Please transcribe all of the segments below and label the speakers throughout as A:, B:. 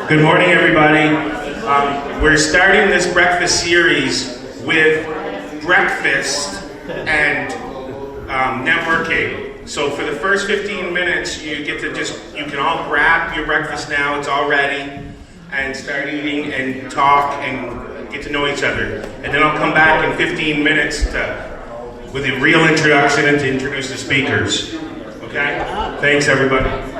A: Good morning, everybody. We're starting this breakfast series with breakfast and networking. So for the first 15 minutes, you can all grab your breakfast now, it's all ready, and start eating and talk and get to know each other. And then I'll come back in 15 minutes with a real introduction and to introduce the speakers. Okay? Thanks, everybody.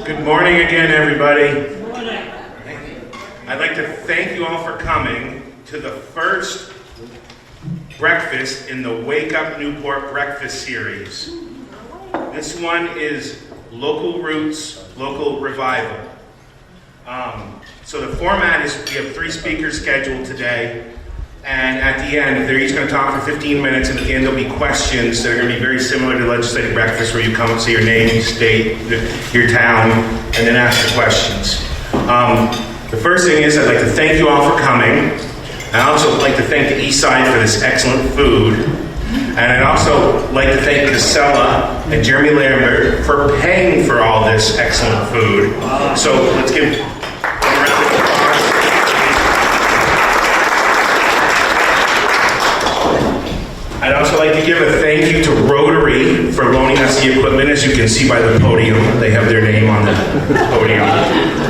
A: Good morning again, everybody. I'd like to thank you all for coming to the first breakfast in the Wake Up Newport breakfast series. This one is Local Roots, Local Revival. So the format is we have 3 speakers scheduled today, and at the end, they're each going to talk for 15 minutes, and at the end there'll be questions that are going to be very similar to legislative breakfast, where you come and say your name, state, your town, and then ask the questions. The first thing is I'd like to thank you all for coming. I'd also like to thank the East Side for this excellent food. And I'd also like to thank Casella and Jeremy Lambert for paying for all this excellent food. So let's give them a round of applause. I'd also like to give a thank you to Rotary for loaning us the equipment. As you can see by the podium, they have their name on the podium.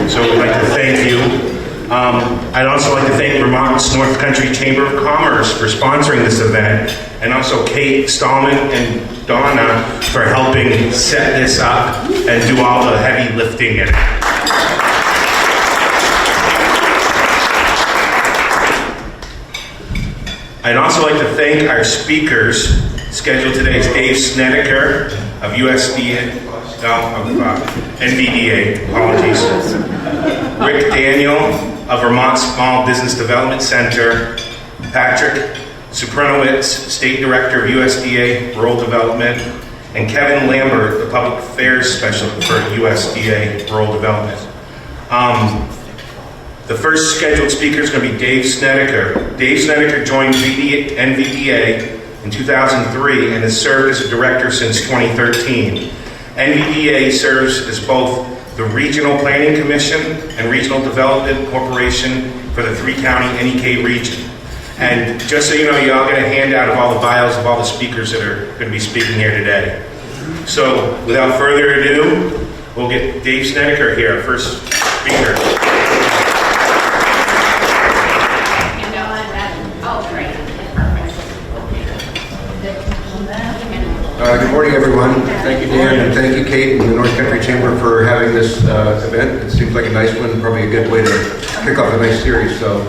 A: So we'd like to thank you. I'd also like to thank Vermont's North Country Chamber of Commerce for sponsoring this event, and also Kate Stallman and Donna for helping set this up and do all the heavy lifting in it. I'd also like to thank our speakers. Scheduled today is Dave Snedeker of NVDA, apologies. Rick Daniel of Vermont Small Business Development Center. Patrick Supranowitz, State Director of USDA Rural Development. And Kevin Lambert, the Public Affairs Specialist for USDA Rural Development. The first scheduled speaker is going to be Dave Snedeker. Dave Snedeker joined NVDA in 2003 and has served as a director since 2013. NVDA serves as both the Regional Planning Commission and Regional Development Corporation for the 3-county NEK region. And just so you know, you all get a handout of all the bios of all the speakers that are going to be speaking here today. So without further ado, we'll get Dave Snedeker here, our first speaker.
B: Good morning, everyone. Thank you, Dan, and thank you, Kate, and the North Country Chamber for having this event. It seems like a nice one, probably a good way to kick off a nice series. So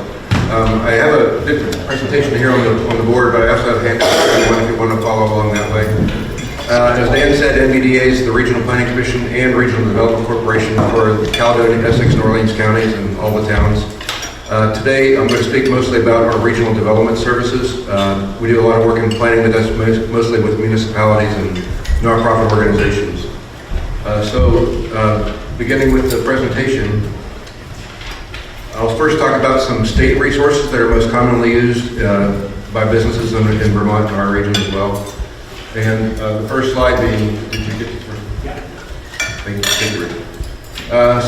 B: I have a big presentation here on the board, but I also have handouts for everyone if you want to follow along that way. As Dan said, NVDA is the Regional Planning Commission and Regional Development Corporation for Caledonia, Essex, and Orleans counties and all the towns. Today, I'm going to speak mostly about our regional development services. We do a lot of work in planning, but that's mostly with municipalities and nonprofit organizations. Beginning with the presentation, I'll first talk about some state resources that are most commonly used by businesses in Vermont and our region as well. And the first slide being, did you get this one? Yeah. Thank you.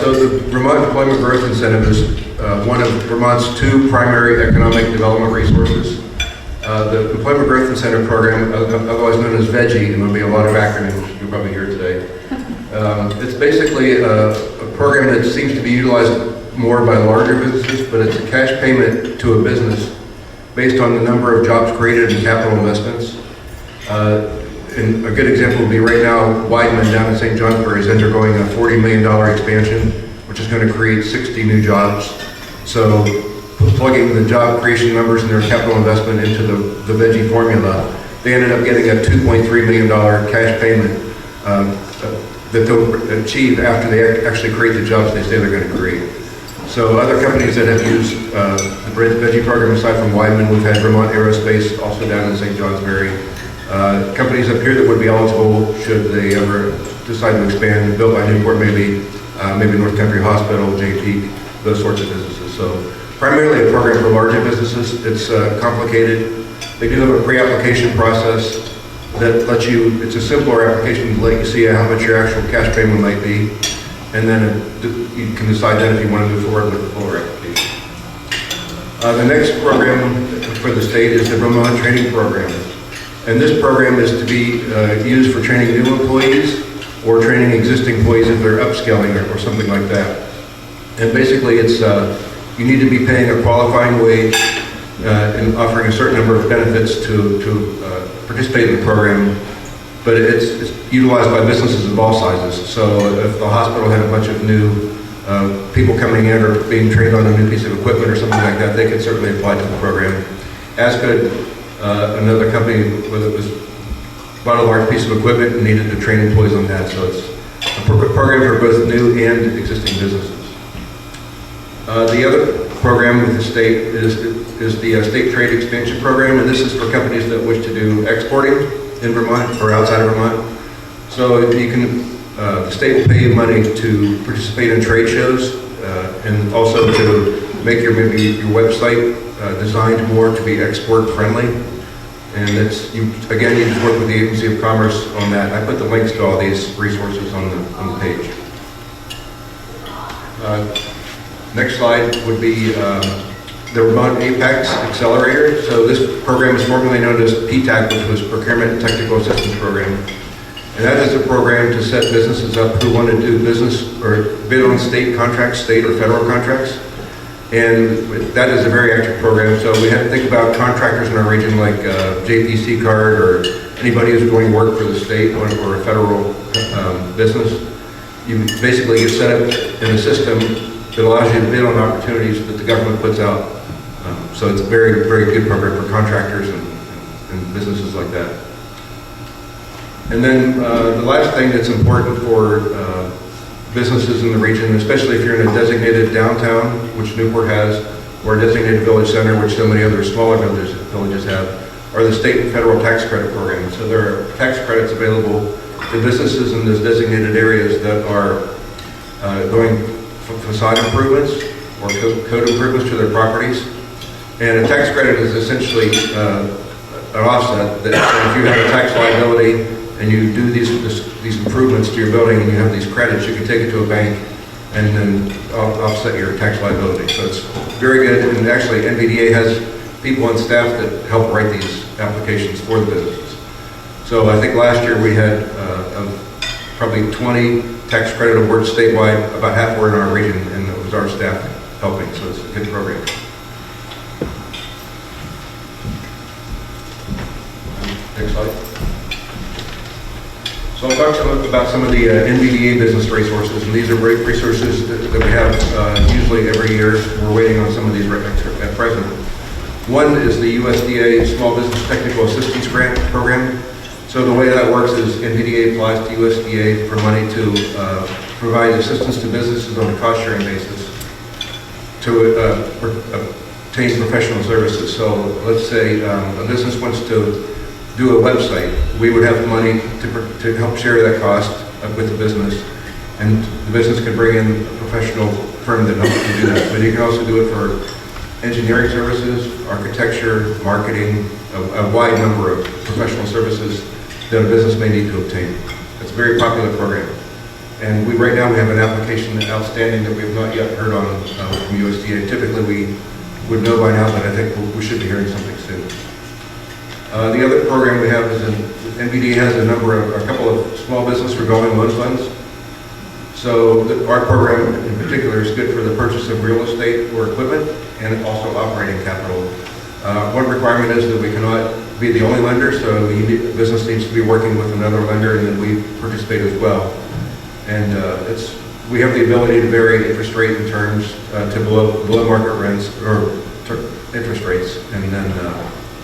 B: So the Vermont Employment Growth Incentive is one of Vermont's 2 primary economic development resources. The Employment Growth Incentive Program, otherwise known as VEGI, and there'll be a lot of acronyms you'll probably hear today. It's basically a program that seems to be utilized more by larger businesses, but it's a cash payment to a business based on the number of jobs created and capital investments. And a good example would be right now, Weidman down in St. Johnsbury is undergoing a $40 million expansion, which is going to create 60 new jobs. So plugging the job creation numbers and their capital investment into the veggie formula, they ended up getting a $2.3 million cash payment that they'll achieve after they actually create the jobs they say they're going to create. So other companies that have used the veggie program, aside from Wyman, we've had Vermont Aerospace, also down in St. Johnsbury. Companies up here that would be eligible should they ever decide to expand, built by Newport maybe, maybe North Country Hospital, JP, those sorts of businesses. So primarily a program for larger businesses. It's complicated. They do have a pre-application process that lets you, it's a simpler application to let you see how much your actual cash payment might be, and then you can decide then if you want to move forward with the fuller application. The next program for the state is the Vermont Training Program. And this program is to be used for training new employees or training existing employees if they're upscaling or something like that. And basically it's, you need to be paying a qualifying wage and offering a certain number of benefits to participate in the program, but it's utilized by businesses of all sizes. So if the hospital had a bunch of new people coming in or being trained on a new piece of equipment or something like that, they could certainly apply to the program. As could another company that was bought a large piece of equipment and needed to train employees on that. So it's a program for both new and existing businesses. The other program with the state is the State Trade Expansion Program, and this is for companies that wish to do exporting in Vermont or outside of Vermont. So you can, the state will pay you money to participate in trade shows and also to make your website designed more to be export friendly. And it's, again, you just work with the Agency of Commerce on that. I put the links to all these resources on the page. Next slide would be the Vermont APEX Accelerator. So this program is formerly known as PTAC, which was Procurement and Technical Assistance Program. And that is a program to set businesses up who want to do business or bid on state contracts, state or federal contracts. And that is a very active program. So we have to think about contractors in our region like JPC Card or anybody who's doing work for the state or a federal business. You basically get set up in a system that allows you to bid on opportunities that the government puts out. So it's a very, very good program for contractors and businesses like that. And then the last thing that's important for businesses in the region, especially if you're in a designated downtown, which Newport has, or a designated village center, which so many other smaller villages have, are the state and federal tax credit programs. So there are tax credits available to businesses in those designated areas that are doing facade improvements or code improvements to their properties. And a tax credit is essentially an offset that if you have a tax liability and you do these improvements to your building and you have these credits, you can take it to a bank and then offset your tax liability. So it's very good, and actually NVDA has people on staff that help write these applications for the businesses. So I think last year we had probably 20 tax credit awards statewide, about half were in our region, and it was our staff helping, so it's a good program. Next slide. So I'll talk about some of the NVDA business resources, and these are great resources that we have usually every year. We're waiting on some of these right at present. One is the USDA Small Business Technical Assistance Grant Program. So the way that works is NVDA applies to USDA for money to provide assistance to businesses on a cost-sharing basis to obtain professional services. So let's say a business wants to do a website. We would have money to help share that cost with the business, and the business could bring in a professional firm that helps you do that. But you can also do it for engineering services, architecture, marketing, a wide number of professional services that a business may need to obtain. It's a very popular program. And right now we have an application outstanding that we have not yet heard on from USDA. Typically we would know by now, but I think we should be hearing something soon. The other program we have is NVDA has a couple of small business revolving loan funds. So our program in particular is good for the purchase of real estate or equipment and also operating capital. One requirement is that we cannot be the only lender, so the business needs to be working with another lender, and then we participate as well. And we have the ability to vary interest rate and terms to below market rents or interest rates, and then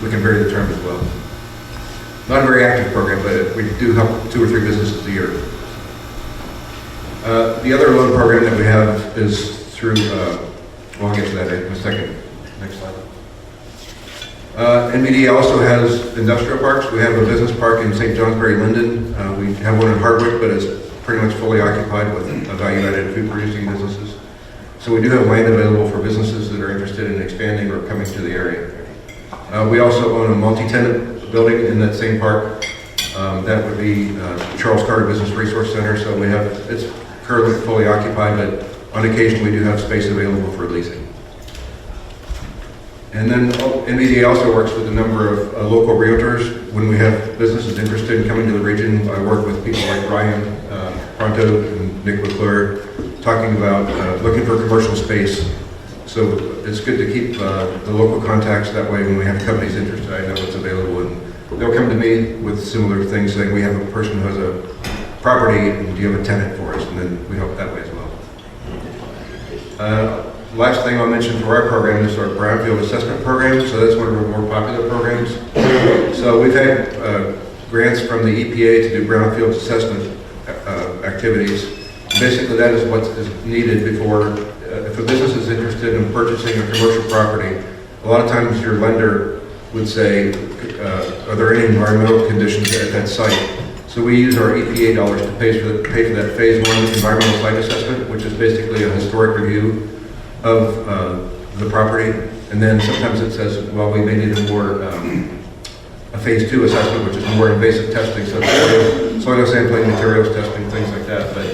B: we can vary the term as well. Not a very active program, but we do help 2 or 3 businesses a year. The other loan program that we have is through, well, I'll get to that in a second. Next slide. NBD also has industrial parks. We have a business park in St. Johnsbury, Linden. We have one in Hardwick, but it's pretty much fully occupied with value-added food-producing businesses. So we do have land available for businesses that are interested in expanding or coming to the area. We also own a multi-tenant building in that same park. That would be Charles Carter Business Resource Center. So we have, it's currently fully occupied, but on occasion we do have space available for leasing. And then NBD also works with a number of local realtors. When we have businesses interested in coming to the region, I work with people like Tod Pronto and Nick McClure, talking about looking for commercial space. So it's good to keep the local contacts. That way when we have companies interested, I know what's available. And they'll come to me with similar things, saying we have a person who has a property, and do you have a tenant for us? And then we help that way as well. Last thing I'll mention for our program is our brownfield assessment program. So that's one of our more popular programs. So we've had grants from the EPA to do brownfield assessment activities. Basically, that is what is needed before, if a business is interested in purchasing a commercial property, a lot of times your lender would say, are there any environmental conditions at that site? So we use our EPA dollars to pay for that phase 1 environmental site assessment, which is basically a historic review of the property. And then sometimes it says, well, we may need a more, a phase 2 assessment, which is more invasive testing, so soil sampling, materials testing, things like that. But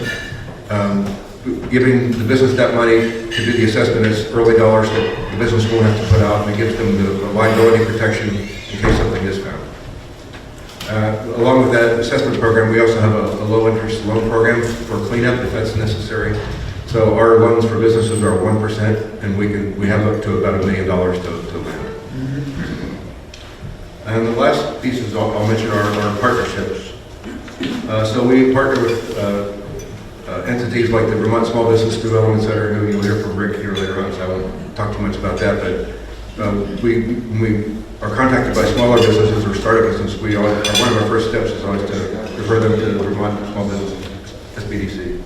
B: giving the business that money to do the assessment is early dollars that the business won't have to put out, and it gives them the liability protection in case something is found. Along with that assessment program, we also have a low interest loan program for cleanup if that's necessary. So our loans for businesses are 1%, and we have up to about $1 million to lend. And the last pieces I'll mention are our partnerships. So we partner with entities like the Vermont Small Business Development Center, who you'll hear from Rick here later on, so I won't talk too much about that. But when we are contacted by smaller businesses or startup businesses, one of our first steps is always to refer them to the Vermont Small Business SBDC.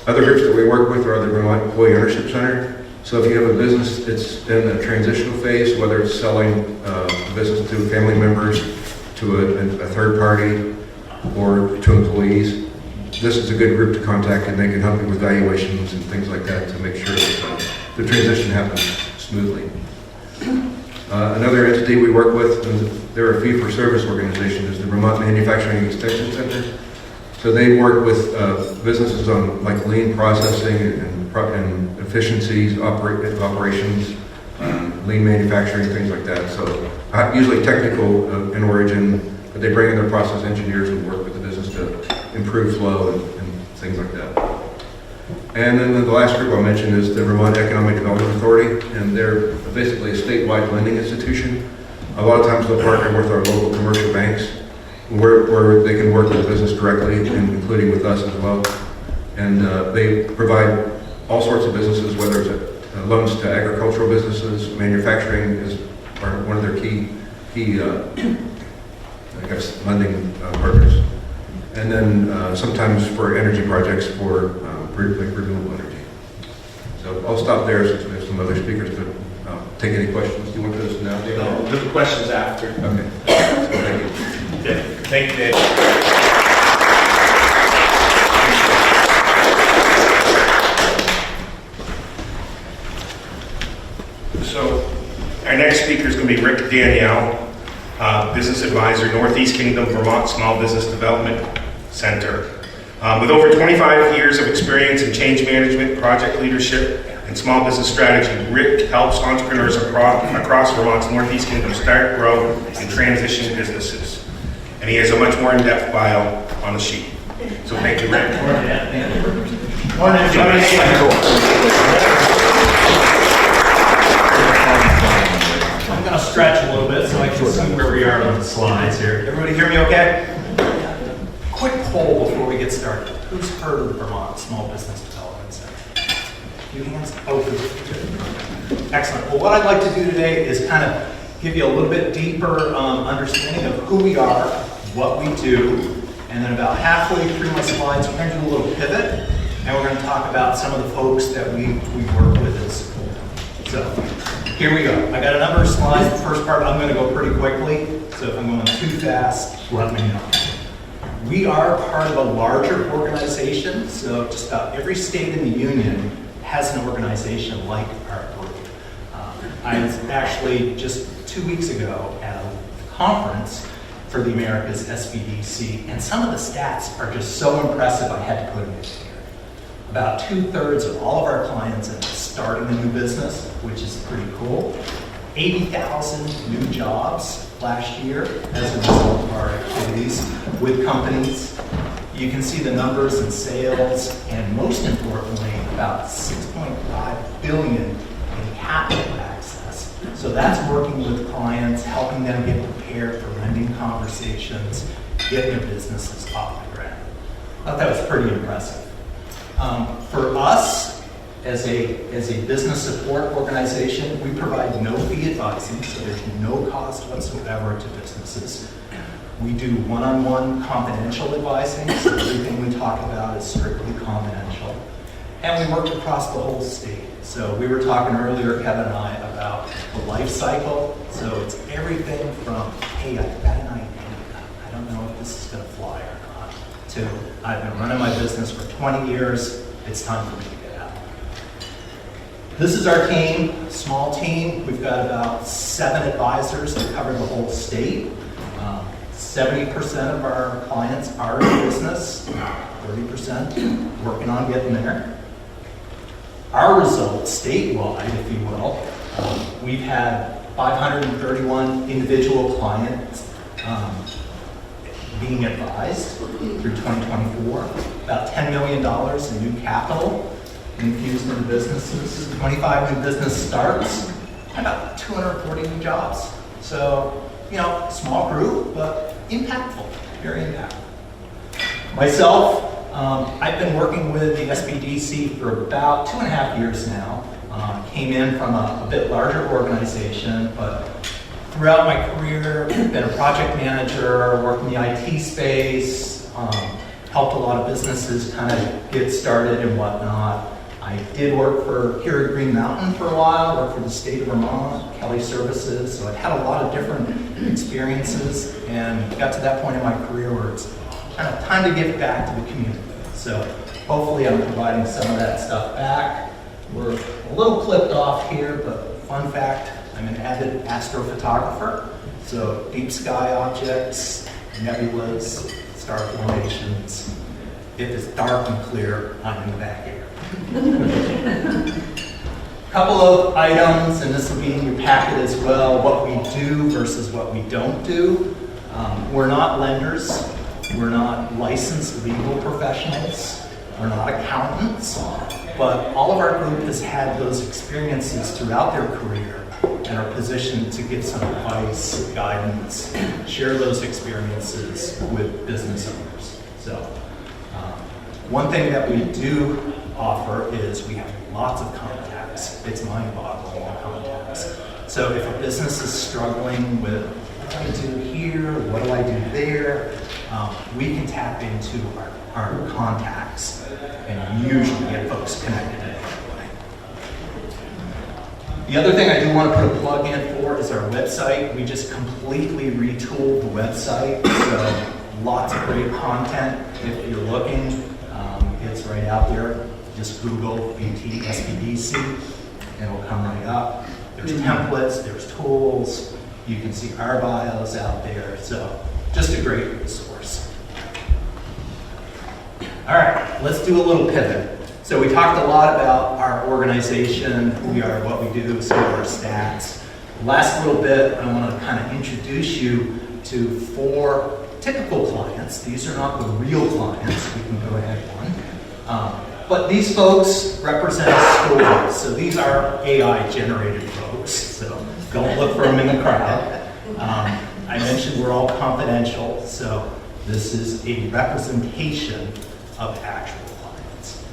B: Other groups that we work with are the Vermont Employee Ownership Center. So if you have a business that's in a transitional phase, whether it's selling the business to family members, to a third party, or to employees, this is a good group to contact, and they can help you with valuations and things like that to make sure that the transition happens smoothly. Another entity we work with, and they're a fee-for-service organization, is the Vermont Manufacturing Extension Center. So they work with businesses on like lean processing and efficiencies, operations, lean manufacturing, things like that. So usually technical in origin, but they bring in their process engineers who work with the business to improve flow and things like that. And then the last group I'll mention is the Vermont Economic Development Authority, and they're basically a statewide lending institution. A lot of times they'll partner with our local commercial banks, where they can work with the business directly, including with us as well. And they provide all sorts of businesses, whether it's loans to agricultural businesses, manufacturing is one of their key lending partners. And then sometimes for energy projects for renewable energy. So I'll stop there since we have some other speakers, but take any questions. Do you want those now, Dave?
A: No, the questions after.
B: Okay. Thank you.
A: Yeah. Thank you, Dave. So our next speaker is going to be Rick Danielle, business advisor, Northeast Kingdom, Vermont Small Business Development Center. With over 25 years of experience in change management, project leadership, and small business strategy, Rick helps entrepreneurs across Vermont's Northeast Kingdom start, grow, and transition businesses. And he has a much more in-depth bio on the sheet. So thank you, Rick.
C: Morning, everybody. I'm going to stretch a little bit so I can see where we are on the slides here. Everybody hear me okay? Quick poll before we get started. Who's heard of the Vermont Small Business Development Center? Few hands? Oh, good. Excellent. Well, what I'd like to do today is kind of give you a little bit deeper understanding of who we are, what we do, and then about halfway through my slides, we're going to do a little pivot, and we're going to talk about some of the folks that we work with as so here we go. I got a number of slides. The first part I'm going to go pretty quickly, so if I'm going too fast, let me know. We are part of a larger organization, so just about every state in the union has an organization like our group. I was actually just 2 weeks ago at a conference for the Americas SBDC, and some of the stats are just so impressive I had to put them in here. About 2/3 of all of our clients are starting a new business, which is pretty cool. 80,000 new jobs last year as a result of our activities with companies. You can see the numbers in sales, and most importantly, about $6.5 billion in capital access. So that's working with clients, helping them get prepared for lending conversations, getting their businesses off the ground. I thought that was pretty impressive. For us, as a business support organization, we provide no fee advising, so there's no cost whatsoever to businesses. We do one-on-one confidential advising, so everything we talk about is strictly confidential. And we work across the whole state. So we were talking earlier, Kevin and I, about the life cycle. So it's everything from, hey, I've got an idea, I don't know if this is going to fly or not, to I've been running my business for 20 years, it's time for me to get out. This is our team, small team. We've got about 7 advisors that cover the whole state. 70% of our clients are in business, 30% working on getting there. Our results, statewide, if you will, we've had 531 individual clients being advised through 2024, about $10 million in new capital infused into businesses, 25 new business starts, and about 240 new jobs. So, you know, small group, but impactful, very impactful. Myself, I've been working with the SBDC for about 2.5 years now. Came in from a bit larger organization, but throughout my career, I've been a project manager, worked in the IT space, helped a lot of businesses kind of get started and whatnot. I did work for here at Green Mountain for a while, worked for the state of Vermont, Kelly Services, so I've had a lot of different experiences and got to that point in my career where it's kind of time to give back to the community. So hopefully I'm providing some of that stuff back. We're a little clipped off here, but fun fact, I'm an avid astrophotographer. So deep sky objects, nebulas, star formations. If it's dark and clear, I'm in the back here. Couple of items, and this will be in your packet as well, what we do versus what we don't do. We're not lenders. We're not licensed legal professionals. We're not accountants. But all of our group has had those experiences throughout their career and are positioned to give some advice, guidance, share those experiences with business owners. So one thing that we do offer is we have lots of contacts. It's mind-boggling, the contacts. So if a business is struggling with what do I do here, what do I do there, we can tap into our contacts and usually get folks connected in that way. The other thing I do want to put a plug in for is our website. We just completely retooled the website, so lots of great content. If you're looking, it's right out there. Just Google VT SBDC, and it'll come right up. There's templates, there's tools. You can see our bios out there. So just a great resource. All right, let's do a little pivot. So we talked a lot about our organization, who we are, what we do, some of our stats. Last little bit, I want to kind of introduce you to 4 typical clients. These are not the real clients. We can go ahead one. But these folks represent stories. So these are AI-generated folks. So don't look for them in the crowd. I mentioned we're all confidential. So this is a representation of actual clients.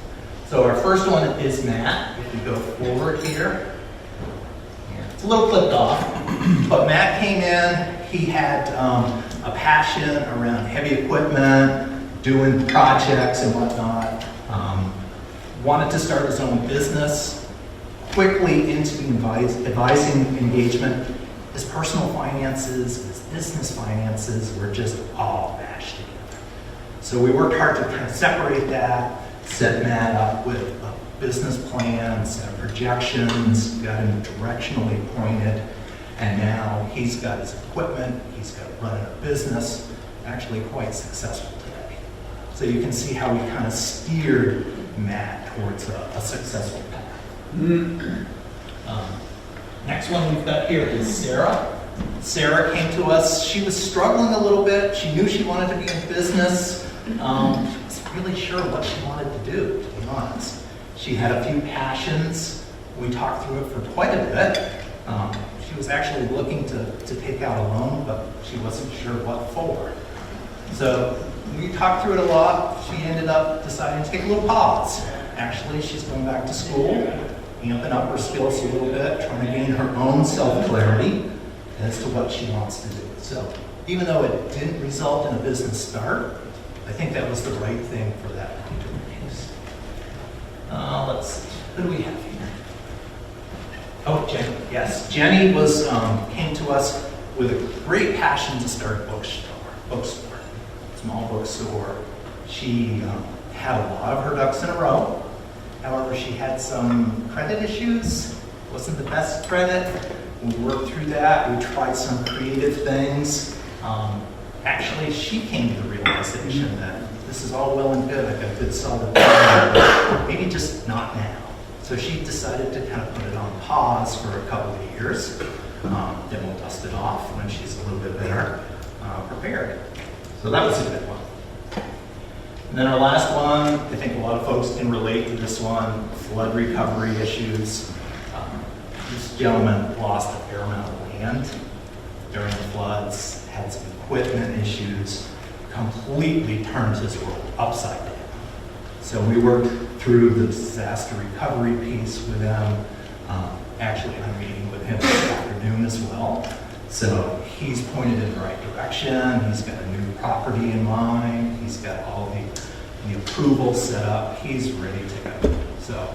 C: So our first one is Matt. If you go forward here. Yeah, it's a little clipped off, but Matt came in. He had a passion around heavy equipment, doing projects and whatnot. Wanted to start his own business. Quickly into the advising engagement. His personal finances, his business finances were just all mashed together. So we worked hard to kind of separate that, set Matt up with a business plan, set of projections, got him directionally pointed, and now he's got his equipment, he's got running a business, actually quite successful today. So you can see how we kind of steered Matt towards a successful path. Next one we've got here is Sarah. Sarah came to us. She was struggling a little bit. She knew she wanted to be in business. She wasn't really sure what she wanted to do, to be honest. She had a few passions. We talked through it for quite a bit. She was actually looking to take out a loan, but she wasn't sure what for. So we talked through it a lot. She ended up deciding to take a little pause. Actually, she's going back to school, amping up her skills a little bit, trying to gain her own self-clarity as to what she wants to do. So even though it didn't result in a business start, I think that was the right thing for that particular case. Let's see, who do we have here? Oh, Jenny, yes. Jenny came to us with a great passion to start a bookstore, small bookstore. She had a lot of her ducks in a row. However, she had some credit issues, wasn't the best credit. We worked through that. We tried some creative things. Actually, she came to the realization that this is all well and good. I've got good solid plan, but maybe just not now. So she decided to kind of put it on pause for a couple of years. Then we'll dust it off when she's a little bit better prepared. So that was a good one. And then our last one, I think a lot of folks can relate to this one, flood recovery issues. This gentleman lost a fair amount of land during the floods, had some equipment issues, completely turned his world upside down. So we worked through the disaster recovery piece with them. Actually, I'm meeting with him this afternoon as well. So he's pointed in the right direction. He's got a new property in mind. He's got all the approvals set up. He's ready to go. So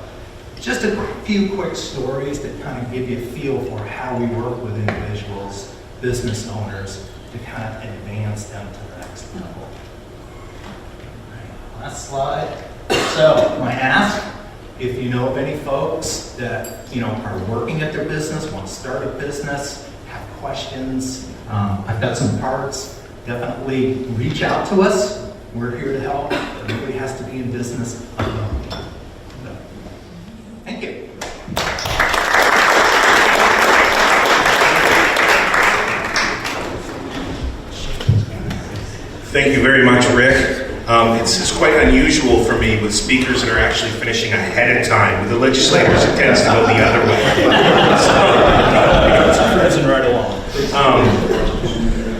C: just a few quick stories that kind of give you a feel for how we work with individuals, business owners, to kind of advance them to the next level. All right, last slide. So my ask, if you know of any folks that are working at their business, want to start a business, have questions, I've got some parts, definitely reach out to us. We're here to help. Nobody has to be in business alone. So, thank you.
A: Thank you very much, Rick. It's quite unusual for me with speakers that are actually finishing ahead of time. With the legislators, it tends to go the other way.
C: Cruising right along.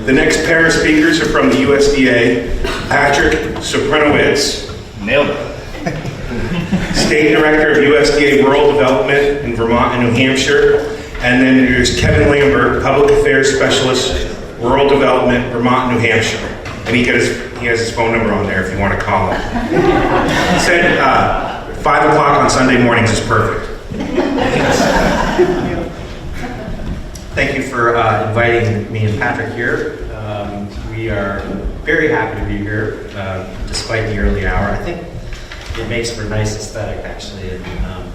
A: The next pair of speakers are from the USDA. Patrick Sopranowitz,
D: Nailed it.
A: State Director of USDA Rural Development in Vermont and New Hampshire. And then there's Kevin Lambert, Public Affairs Specialist, Rural Development, Vermont and New Hampshire. And he has his phone number on there if you want to call him. He said 5 o'clock on Sunday mornings is perfect.
E: Thank you for inviting me and Patrick here. We are very happy to be here, despite the early hour. I think it makes for a nice aesthetic, actually. And,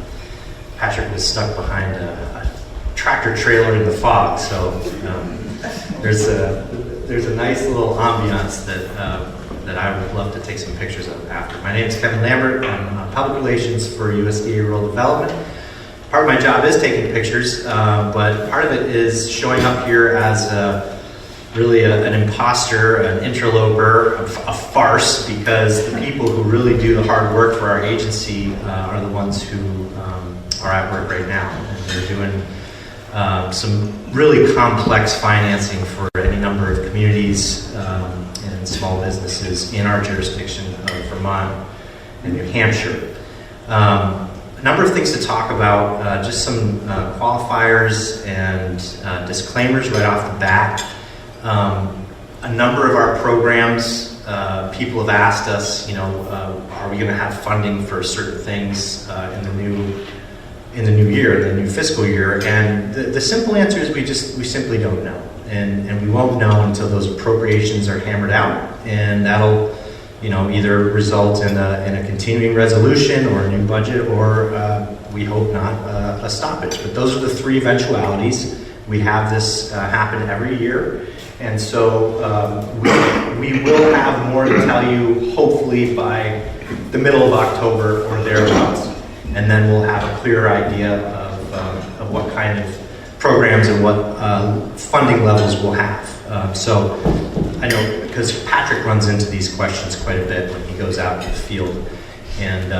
E: Patrick was stuck behind a tractor trailer in the fog, so there's a nice little ambiance that I would love to take some pictures of after. My name is Kevin Lambert. I'm Public Relations for USDA Rural Development. Part of my job is taking pictures, but part of it is showing up here as really an imposter, an interloper, a farce, because the people who really do the hard work for our agency are the ones who are at work right now. And they're doing some really complex financing for any number of communities and small businesses in our jurisdiction of Vermont and New Hampshire. A number of things to talk about, just some qualifiers and disclaimers right off the bat. A number of our programs, people have asked us, are we going to have funding for certain things in the new year, the new fiscal year? And the simple answer is we simply don't know, and we won't know until those appropriations are hammered out, and that'll either result in a continuing resolution or a new budget, or we hope not, a stoppage. But those are the three eventualities. We have this happen every year, and so we will have more to tell you hopefully by the middle of October or thereabouts, and then we'll have a clearer idea of what kind of programs and what funding levels we'll have. So I know, because Patrick runs into these questions quite a bit when he goes out in the field, and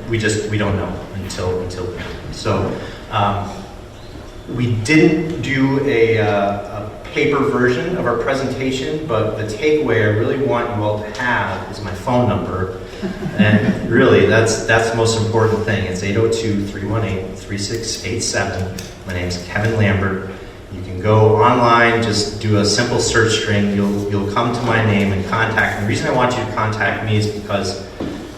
E: we don't know until then. So we didn't do a paper version of our presentation, but the takeaway I really want you all to have is my phone number, and really that's the most important thing. It's 802-318-3687. My name's Kevin Lambert. You can go online, just do a simple search string. You'll come to my name and contact me. The reason I want you to contact me is because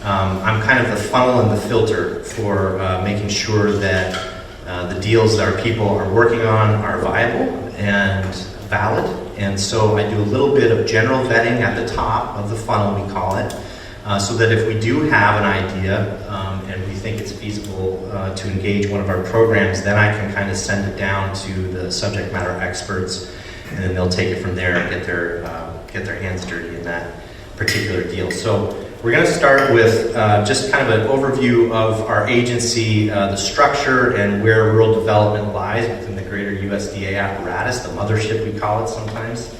E: I'm kind of the funnel and the filter for making sure that the deals that our people are working on are viable and valid. And so I do a little bit of general vetting at the top of the funnel, we call it, so that if we do have an idea and we think it's feasible to engage one of our programs, then I can kind of send it down to the subject matter experts, and then they'll take it from there and get their hands dirty in that particular deal. So we're going to start with just kind of an overview of our agency, the structure, and where rural development lies within the greater USDA apparatus, the mothership we call it sometimes.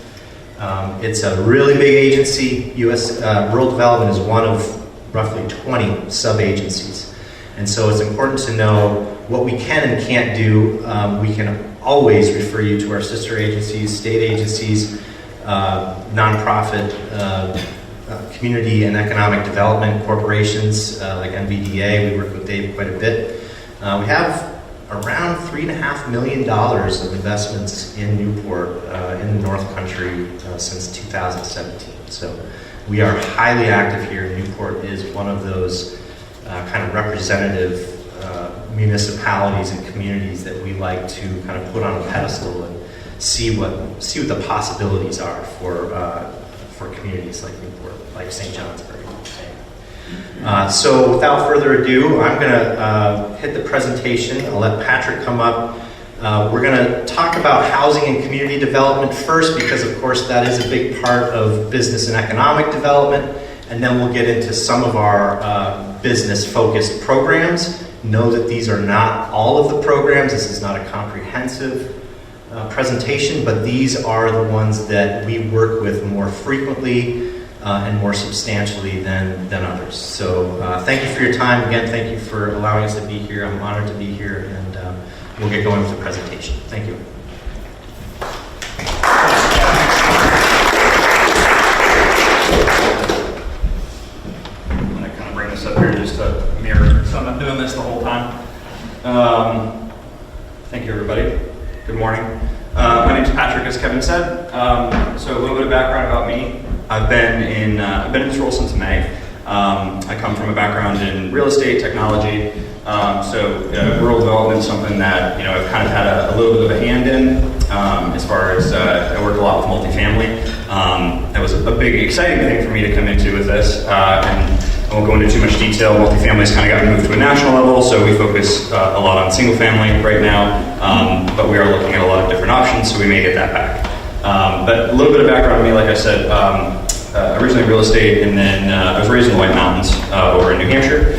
E: It's a really big agency. Rural development is one of roughly 20 sub-agencies. And so it's important to know what we can and can't do. We can always refer you to our sister agencies, state agencies, nonprofit, community and economic development corporations like NVDA. We work with Dave quite a bit. We have around $3.5 million of investments in Newport, in the North Country, since 2017. So we are highly active here. Newport is one of those kind of representative municipalities and communities that we like to kind of put on a pedestal and see what the possibilities are for communities like Newport, like St. Johnsbury. So without further ado, I'm going to hit the presentation. I'll let Patrick come up. We're going to talk about housing and community development first, because of course that is a big part of business and economic development, and then we'll get into some of our business-focused programs. Know that these are not all of the programs. This is not a comprehensive presentation, but these are the ones that we work with more frequently and more substantially than others. So thank you for your time. Again, thank you for allowing us to be here. I'm honored to be here, and we'll get going with the presentation. Thank you.
D: I'm going to kind of bring this up here just to mirror, so I'm not doing this the whole time. Thank you, everybody. Good morning. My name's Patrick, as Kevin said. So a little bit of background about me. I've been in this role since May. I come from a background in real estate, technology. Rural development is something that I've kind of had a little bit of a hand in. As far as I work a lot with multifamily. That was a big, exciting thing for me to come into with this. And I won't go into too much detail. Multifamily's kind of got moved to a national level, so we focus a lot on single family right now. But we are looking at a lot of different options, so we may get that back. But a little bit of background on me, like I said, originally real estate, and then I was raised in the White Mountains over in New Hampshire.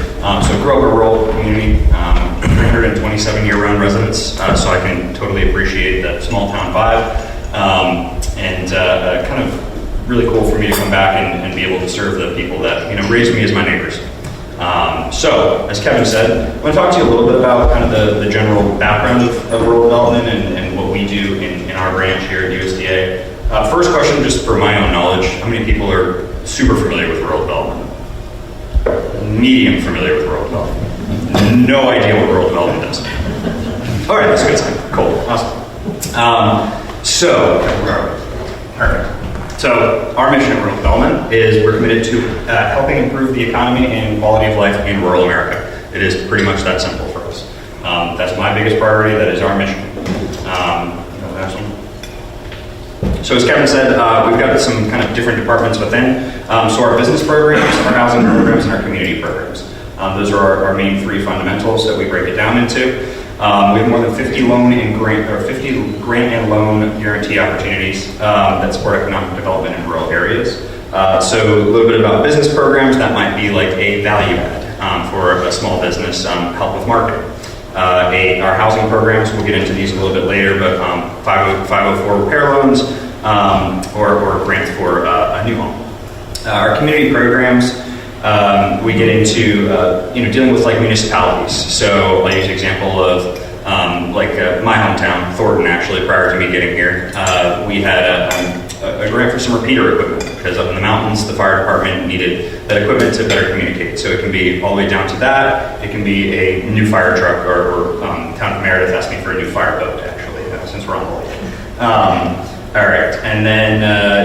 D: So grew up in a rural community, 327 year-round residents, so I can totally appreciate the small town vibe. Kind of really cool for me to come back and be able to serve the people that raised me as my neighbors. So, as Kevin said, I'm going to talk to you a little bit about kind of the general background of rural development and what we do in our branch here at USDA. First question, just for my own knowledge, how many people are super familiar with rural development? medium familiar with rural development. No idea what rural development does. All right, that's a good sign. Cool, awesome. Perfect. So our mission at Rural Development is we're committed to helping improve the economy and quality of life in rural America. It is pretty much that simple for us. That's my biggest priority. That is our mission. So as Kevin said, we've got some kind of different departments within. So our business programs, our housing programs, and our community programs. Those are our main three fundamentals that we break it down into. We have more than 50 grant and loan guarantee opportunities that support economic development in rural areas. So a little bit about business programs, that might be like a value add for a small business, help with marketing. Our housing programs, we'll get into these a little bit later, but 504 repair loans or grants for a new home. Our community programs, we get into dealing with like municipalities. So I'll use an example of my hometown, Thornton. Actually, prior to me getting here, we had a grant for some repeater equipment because up in the mountains, the fire department needed that equipment to better communicate. So it can be all the way down to that. It can be a new fire truck, or Town of Meredith asked me for a new fire boat. Actually, since we're on the lake. All right, and then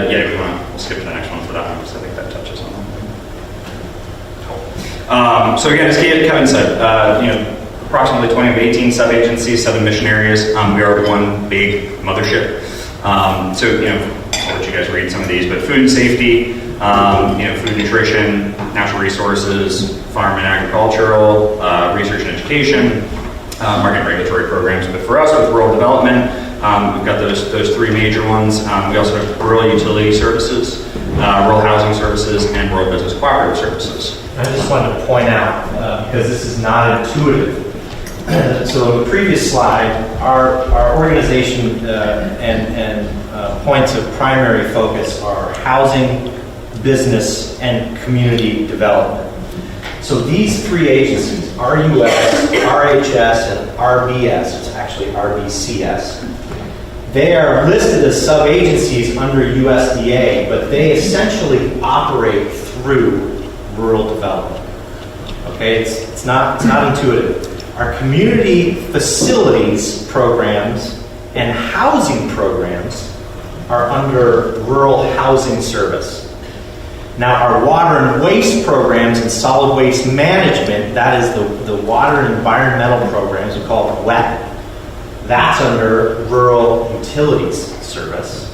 D: we'll skip to the next one for that one because I think that touches on that. So again, as Kevin said, approximately 20 of 18 sub-agencies, 7 mission areas. We are one big mothership. I'll let you guys read some of these, but food and safety, food nutrition, natural resources, farm and agricultural, research and education, market and regulatory programs. But for us, with rural development, we've got those 3 major ones. We also have rural utility services, rural housing services, and rural business cooperative services.
F: I just wanted to point out, because this is not intuitive. So in the previous slide, our organization and points of primary focus are housing, business, and community development. So these 3 agencies, RUS, RHS, and RBS, it's actually RBCS, they are listed as sub-agencies under USDA, but they essentially operate through rural development. Okay, it's not intuitive. Our community facilities programs and housing programs are under rural housing service. Now, our water and waste programs and solid waste management, that is the water and environmental programs, we call it WET, that's under rural utilities service.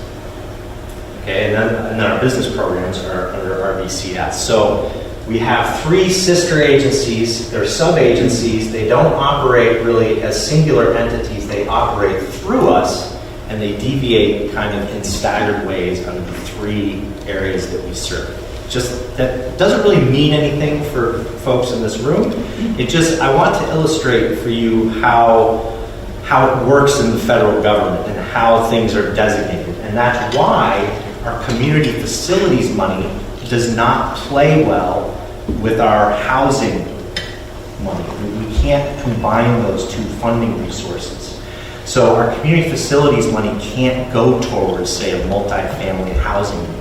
F: Okay, and then our business programs are under RBCS. So we have 3 sister agencies. They're sub-agencies. They don't operate really as singular entities. They operate through us, and they deviate kind of in staggered ways under the 3 areas that we serve. Just that doesn't really mean anything for folks in this room. I want to illustrate for you how it works in the federal government and how things are designated. And that's why our community facilities money does not play well with our housing money. We can't combine those 2 funding resources. So our community facilities money can't go towards, say, a multifamily housing unit.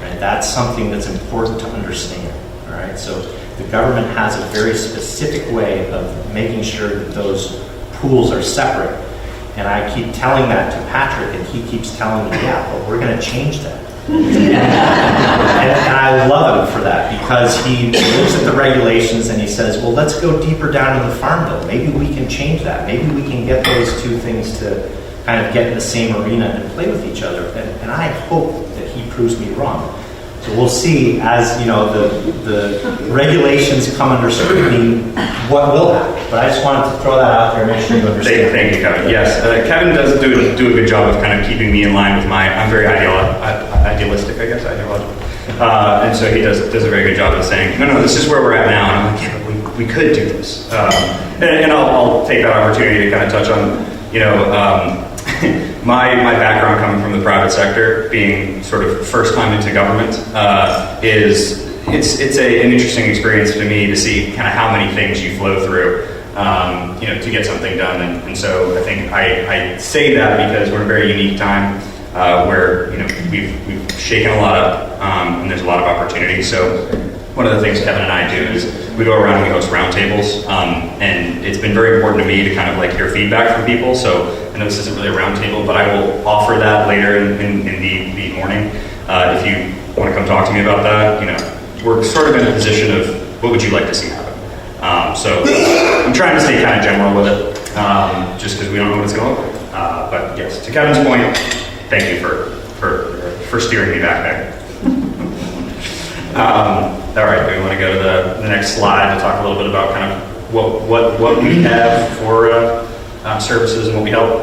F: Right? That's something that's important to understand. All right. So the government has a very specific way of making sure that those pools are separate. And I keep telling that to Patrick, and he keeps telling me, yeah, but we're going to change that. and I love him for that, because he looks at the regulations and he says, well, let's go deeper down in the farm bill. Maybe we can change that. Maybe we can get those 2 things to kind of get in the same arena and play with each other. And I hope that he proves me wrong. So we'll see as the regulations come under scrutiny what will happen. But I just wanted to throw that out there and make sure you understand.
D: Thank you, Kevin. Yes, Kevin does do a good job of kind of keeping me in line with I'm very idealistic, I guess, ideological. And so he does a very good job of saying, no, this is where we're at now. And I'm like, yeah, but we could do this. And I'll take that opportunity to kind of touch on, my background coming from the private sector, being sort of first time into government, it's an interesting experience to me to see kind of how many things you flow through, to get something done. And so I think I say that because we're in a very unique time where we've shaken a lot up, and there's a lot of opportunity. So one of the things Kevin and I do is we go around and we host roundtables, and it's been very important to me to kind of like hear feedback from people. So I know this isn't really a roundtable, but I will offer that later in the morning. If you want to come talk to me about that, you know, we're sort of in a position of what would you like to see happen. So I'm trying to stay kind of general with it, just because we don't know what it's going to look like. But yes, to Kevin's point, thank you for steering me back there. All right, do we want to go to the next slide to talk a little bit about kind of what we have for services and what we help?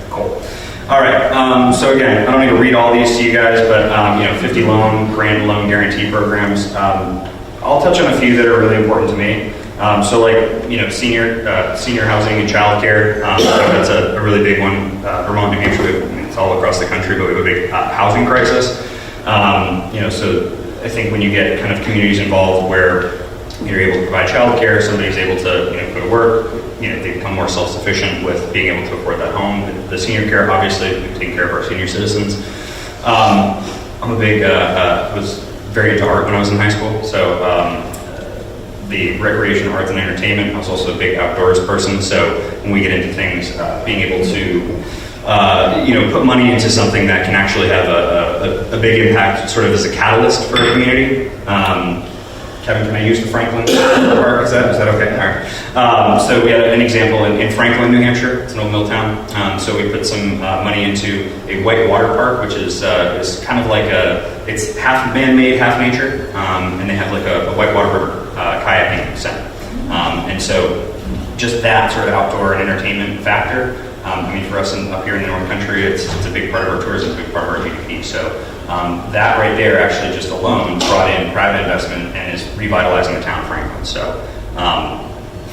D: Cool. All right, so again, I don't need to read all these to you guys, but you know, 50 loan, grand loan guarantee programs. I'll touch on a few that are really important to me. So like, you know, senior housing and childcare, that's a really big one. Vermont, New Hampshire, I mean, it's all across the country, but we have a big housing crisis. You know, so I think when you get kind of communities involved where you're able to provide childcare, somebody's able to, you know, go to work, you know, they become more self-sufficient with being able to afford that home. The senior care, obviously, we take care of our senior citizens. I'm a big, was very into art when I was in high school, so the recreation, arts, and entertainment. I was also a big outdoors person, so when we get into things, being able to you know, put money into something that can actually have a big impact, sort of as a catalyst for a community. Kevin, can I use the Franklin Park? Is that okay? All right. So we had an example in Franklin, New Hampshire. It's an old mill town. So we put some money into a white water park, which is kind of like it's half man-made, half nature, and they have like a whitewater river kayaking center. And so just that sort of outdoor and entertainment factor. I mean, for us up here in the North Country, it's a big part of our tourism, it's a big part of our GDP. So that right there actually just alone brought in private investment and is revitalizing the town of Franklin. So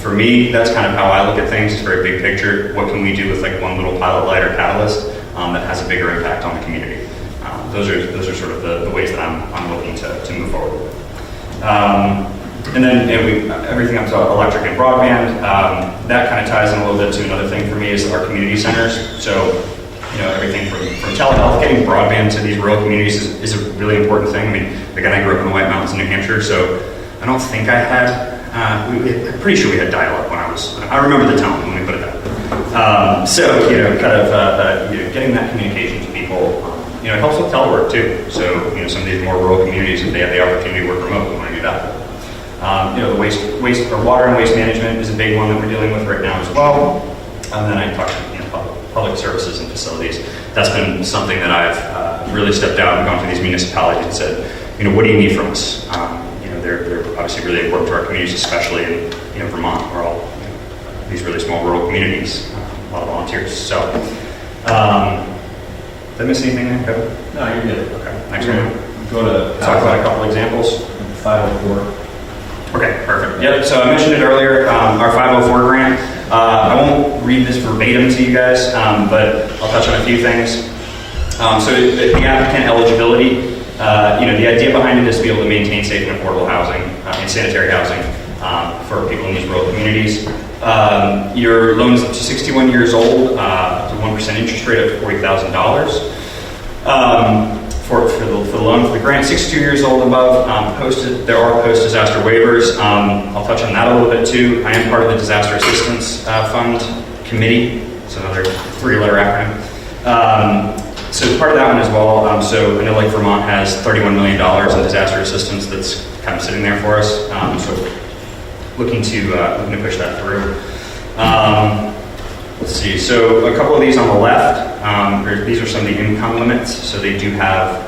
D: for me, that's kind of how I look at things. It's a very big picture. What can we do with like one little pilot light or catalyst that has a bigger impact on the community? Those are sort of the ways that I'm looking to move forward with. And then everything up to electric and broadband, that kind of ties in a little bit to another thing for me is our community centers. So, you know, everything from telehealth, getting broadband to these rural communities is a really important thing. I mean, again, I grew up in the White Mountains in New Hampshire, so I don't think I had, I'm pretty sure we had dial-up when I remember the tone when we put it that. So, you know, kind of you know, getting that communication to people, you know, it helps with telework too. So, you know, some of these more rural communities, if they have the opportunity to work remote, we want to do that. You know, the waste or water and waste management is a big one that we're dealing with right now as well. And then I talked about, you know, public services and facilities. That's been something that I've really stepped out and gone to these municipalities and said, you know, what do you need from us? You know, they're obviously really important to our communities, especially in, you know, Vermont. We're all, you know, these really small rural communities, a lot of volunteers. So, did I miss anything there, Kevin?
F: No, you're good.
D: Okay, next one.
F: Go to
D: Talk about a couple examples.
F: 504.
D: Okay, perfect. Yep, so I mentioned it earlier, our 504 grant. I won't read this verbatim to you guys, but I'll touch on a few things. So the applicant eligibility, you know, the idea behind it is to be able to maintain safe and affordable housing and sanitary housing for people in these rural communities. Your loan is up to 61 years old, up to 1% interest rate up to $40,000. For the loan for the grant, 62 years old above, there are post-disaster waivers. I'll touch on that a little bit too. I am part of the Disaster Assistance Fund Committee. It's another 3-letter acronym. So part of that one as well. So I know like Vermont has $31 million in disaster assistance that's kind of sitting there for us. So looking to push that through. Let's see, so a couple of these on the left, these are some of the income limits. So they do have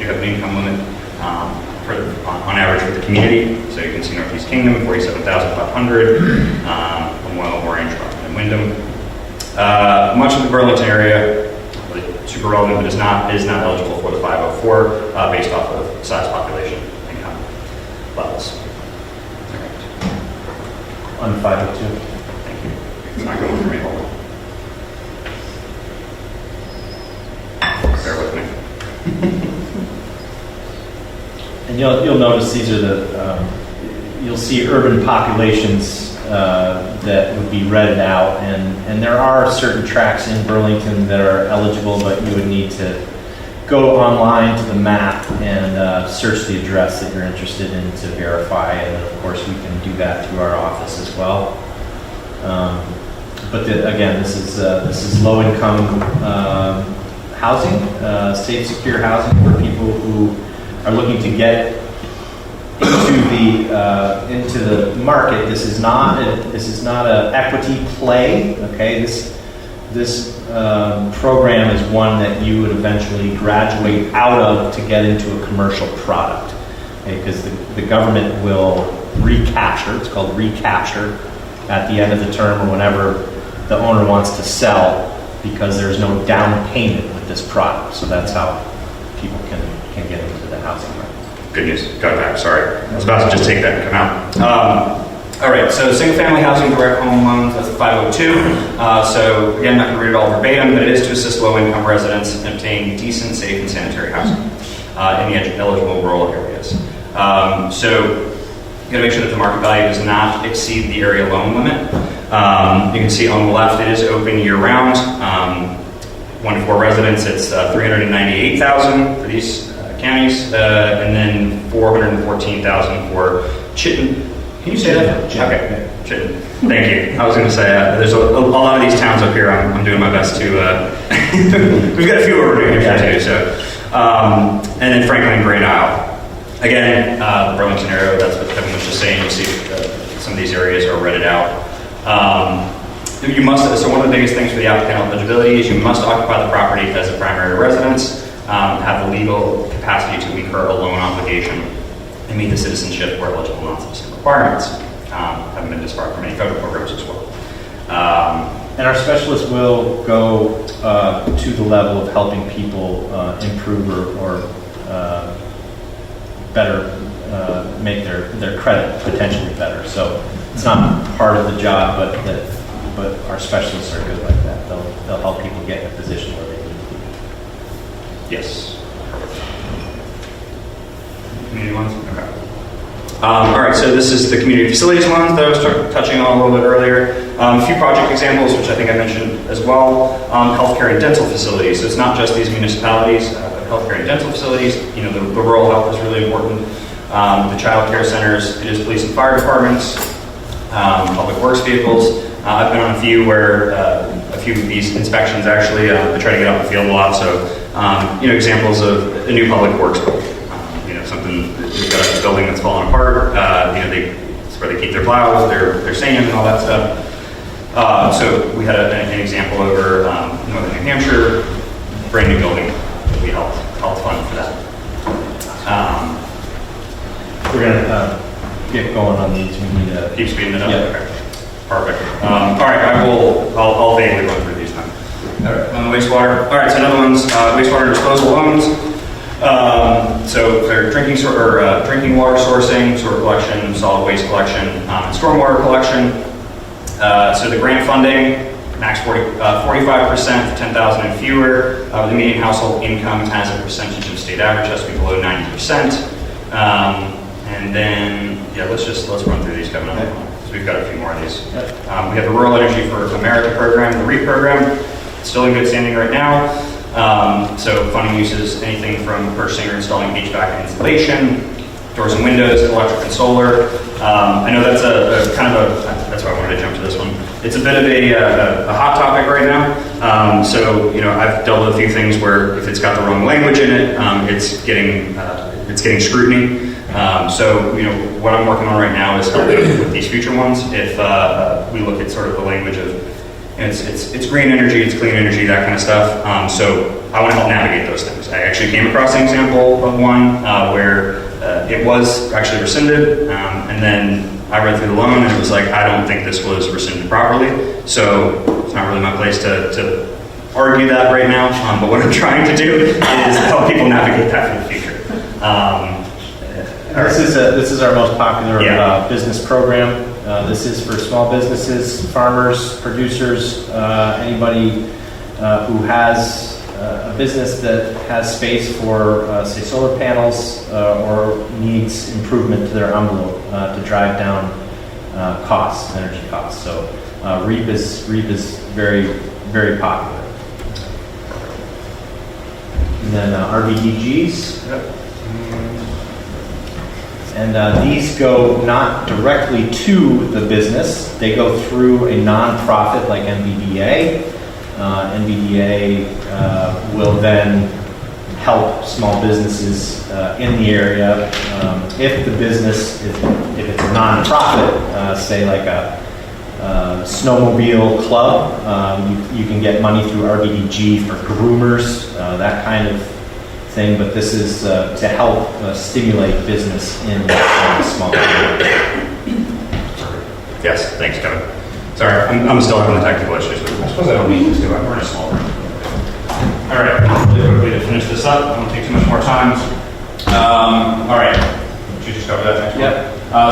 D: an income limit on average for the community. So you can see Northeast Kingdom, $47,500, Lamoille, Orange, Rockland, and Wyndham. Much of the Burlington area, really super relevant, but is not eligible for the 504 based off of size, population, income levels. All right.
F: On 502.
D: Thank you. It's not going for me. Hold on. Bear with me.
F: And you'll notice these are you'll see urban populations that would be redded out, and there are certain tracts in Burlington that are eligible, but you would need to go online to the map and search the address that you're interested in to verify, and then of course we can do that through our office as well. Again, this is low-income housing, safe, secure housing for people who are looking to get into the market. This is not an equity play. Okay, this program is one that you would eventually graduate out of to get into a commercial product, because the government will recapture. It's called recapture at the end of the term or whenever the owner wants to sell, because there's no down payment with this product. So that's how people can get into the housing market.
D: Good news. Got that. Sorry. I was about to just take that and come out. All right. So single-family housing direct home loans, that's 502. So again, not going to read it all verbatim, but it is to assist low-income residents in obtaining decent, safe, and sanitary housing in the eligible rural areas. So you got to make sure that the market value does not exceed the area loan limit. You can see on the left, it is open year-round. 1 to 4 residents, it's $398,000 for these counties, and then $414,000 for Chittenden. Can you say that? Okay, Chittenden. Thank you. I was going to say there's a lot of these towns up here. I'm doing my best to. We've got a few over New Hampshire too. So, and then Franklin and Great Isle. Again, the Burlington area. That's what Kevin was just saying. You see some of these areas are redded out. You must. So one of the biggest things for the applicant eligibility is you must occupy the property as a primary residence. Have the legal capacity to incur a loan obligation and meet the citizenship or eligible non-citizen requirements. Haven't been disbarred from any federal programs as well.
F: And our specialists will go to the level of helping people improve or better make their credit potentially better. So it's not part of the job, but our specialists are good like that. They'll help people get in a position where they need to be.
D: Yes. Community ones? Okay. All right, so this is the community facilities ones that I was touching on a little bit earlier. A few project examples, which I think I mentioned as well. Healthcare and dental facilities. So it's not just these municipalities, but healthcare and dental facilities. You know, the rural health is really important. The child care centers, it is police and fire departments, public works vehicles. I've been on a few where a few of these inspections actually, I try to get out in the field a lot. So, you know, examples of a new public works building. You know, something, you've got a building that's falling apart. You know, it's where they keep their plows, their sand and all that stuff. So we had an example over northern New Hampshire, brand new building. We helped fund for that.
F: We're going to get going on these. We need to
D: Keep speeding it up?
F: Yeah.
D: Okay. Perfect. All right, I'll vaguely run through these now. All right, on the wastewater. All right, so another one's wastewater disposal loans. So they're drinking water sourcing, sewer collection, solid waste collection, and stormwater collection. So the grant funding, max 45% for 10,000 and fewer. The median household income as a percentage of state average has to be below 90%. And then, yeah, let's run through these, Kevin. So we've got a few more of these. We have the Rural Energy for America program, the REAP program. It's still in good standing right now. So funding uses anything from purchasing or installing HVAC and insulation, doors and windows, electric and solar. I know that's that's why I wanted to jump to this one. It's a bit of a hot topic right now. So, you know, I've dealt with a few things where if it's got the wrong language in it, it's getting scrutiny. So, you know, what I'm working on right now is helping with these future ones. If we look at sort of the language of, it's green energy, it's clean energy, that kind of stuff. So I want to help navigate those things. I actually came across an example of one where it was actually rescinded, and then I read through the loan and it was like, I don't think this was rescinded properly. So it's not really my place to argue that right now. But what I'm trying to do is help people navigate that for the future.
F: This is our most popular business program. This is for small businesses, farmers, producers, anybody who has a business that has space for, say, solar panels or needs improvement to their envelope to drive down costs, energy costs. So REAP is very, very popular. and then RBDGs. And these go not directly to the business, they go through a nonprofit like NVDA. NVDA will then help small businesses in the area. If the business, if it's a nonprofit, say like a snowmobile club, you can get money through RBDG for groomers, that kind of thing, but this is to help stimulate business in small communities.
D: Yes, thanks, Kevin. Sorry, I'm still having the technical issues. I suppose I don't need to. We're in a small room. All right, really quickly to finish this up. I don't take too much more time. All right, should you just cover that next one?
F: Yep.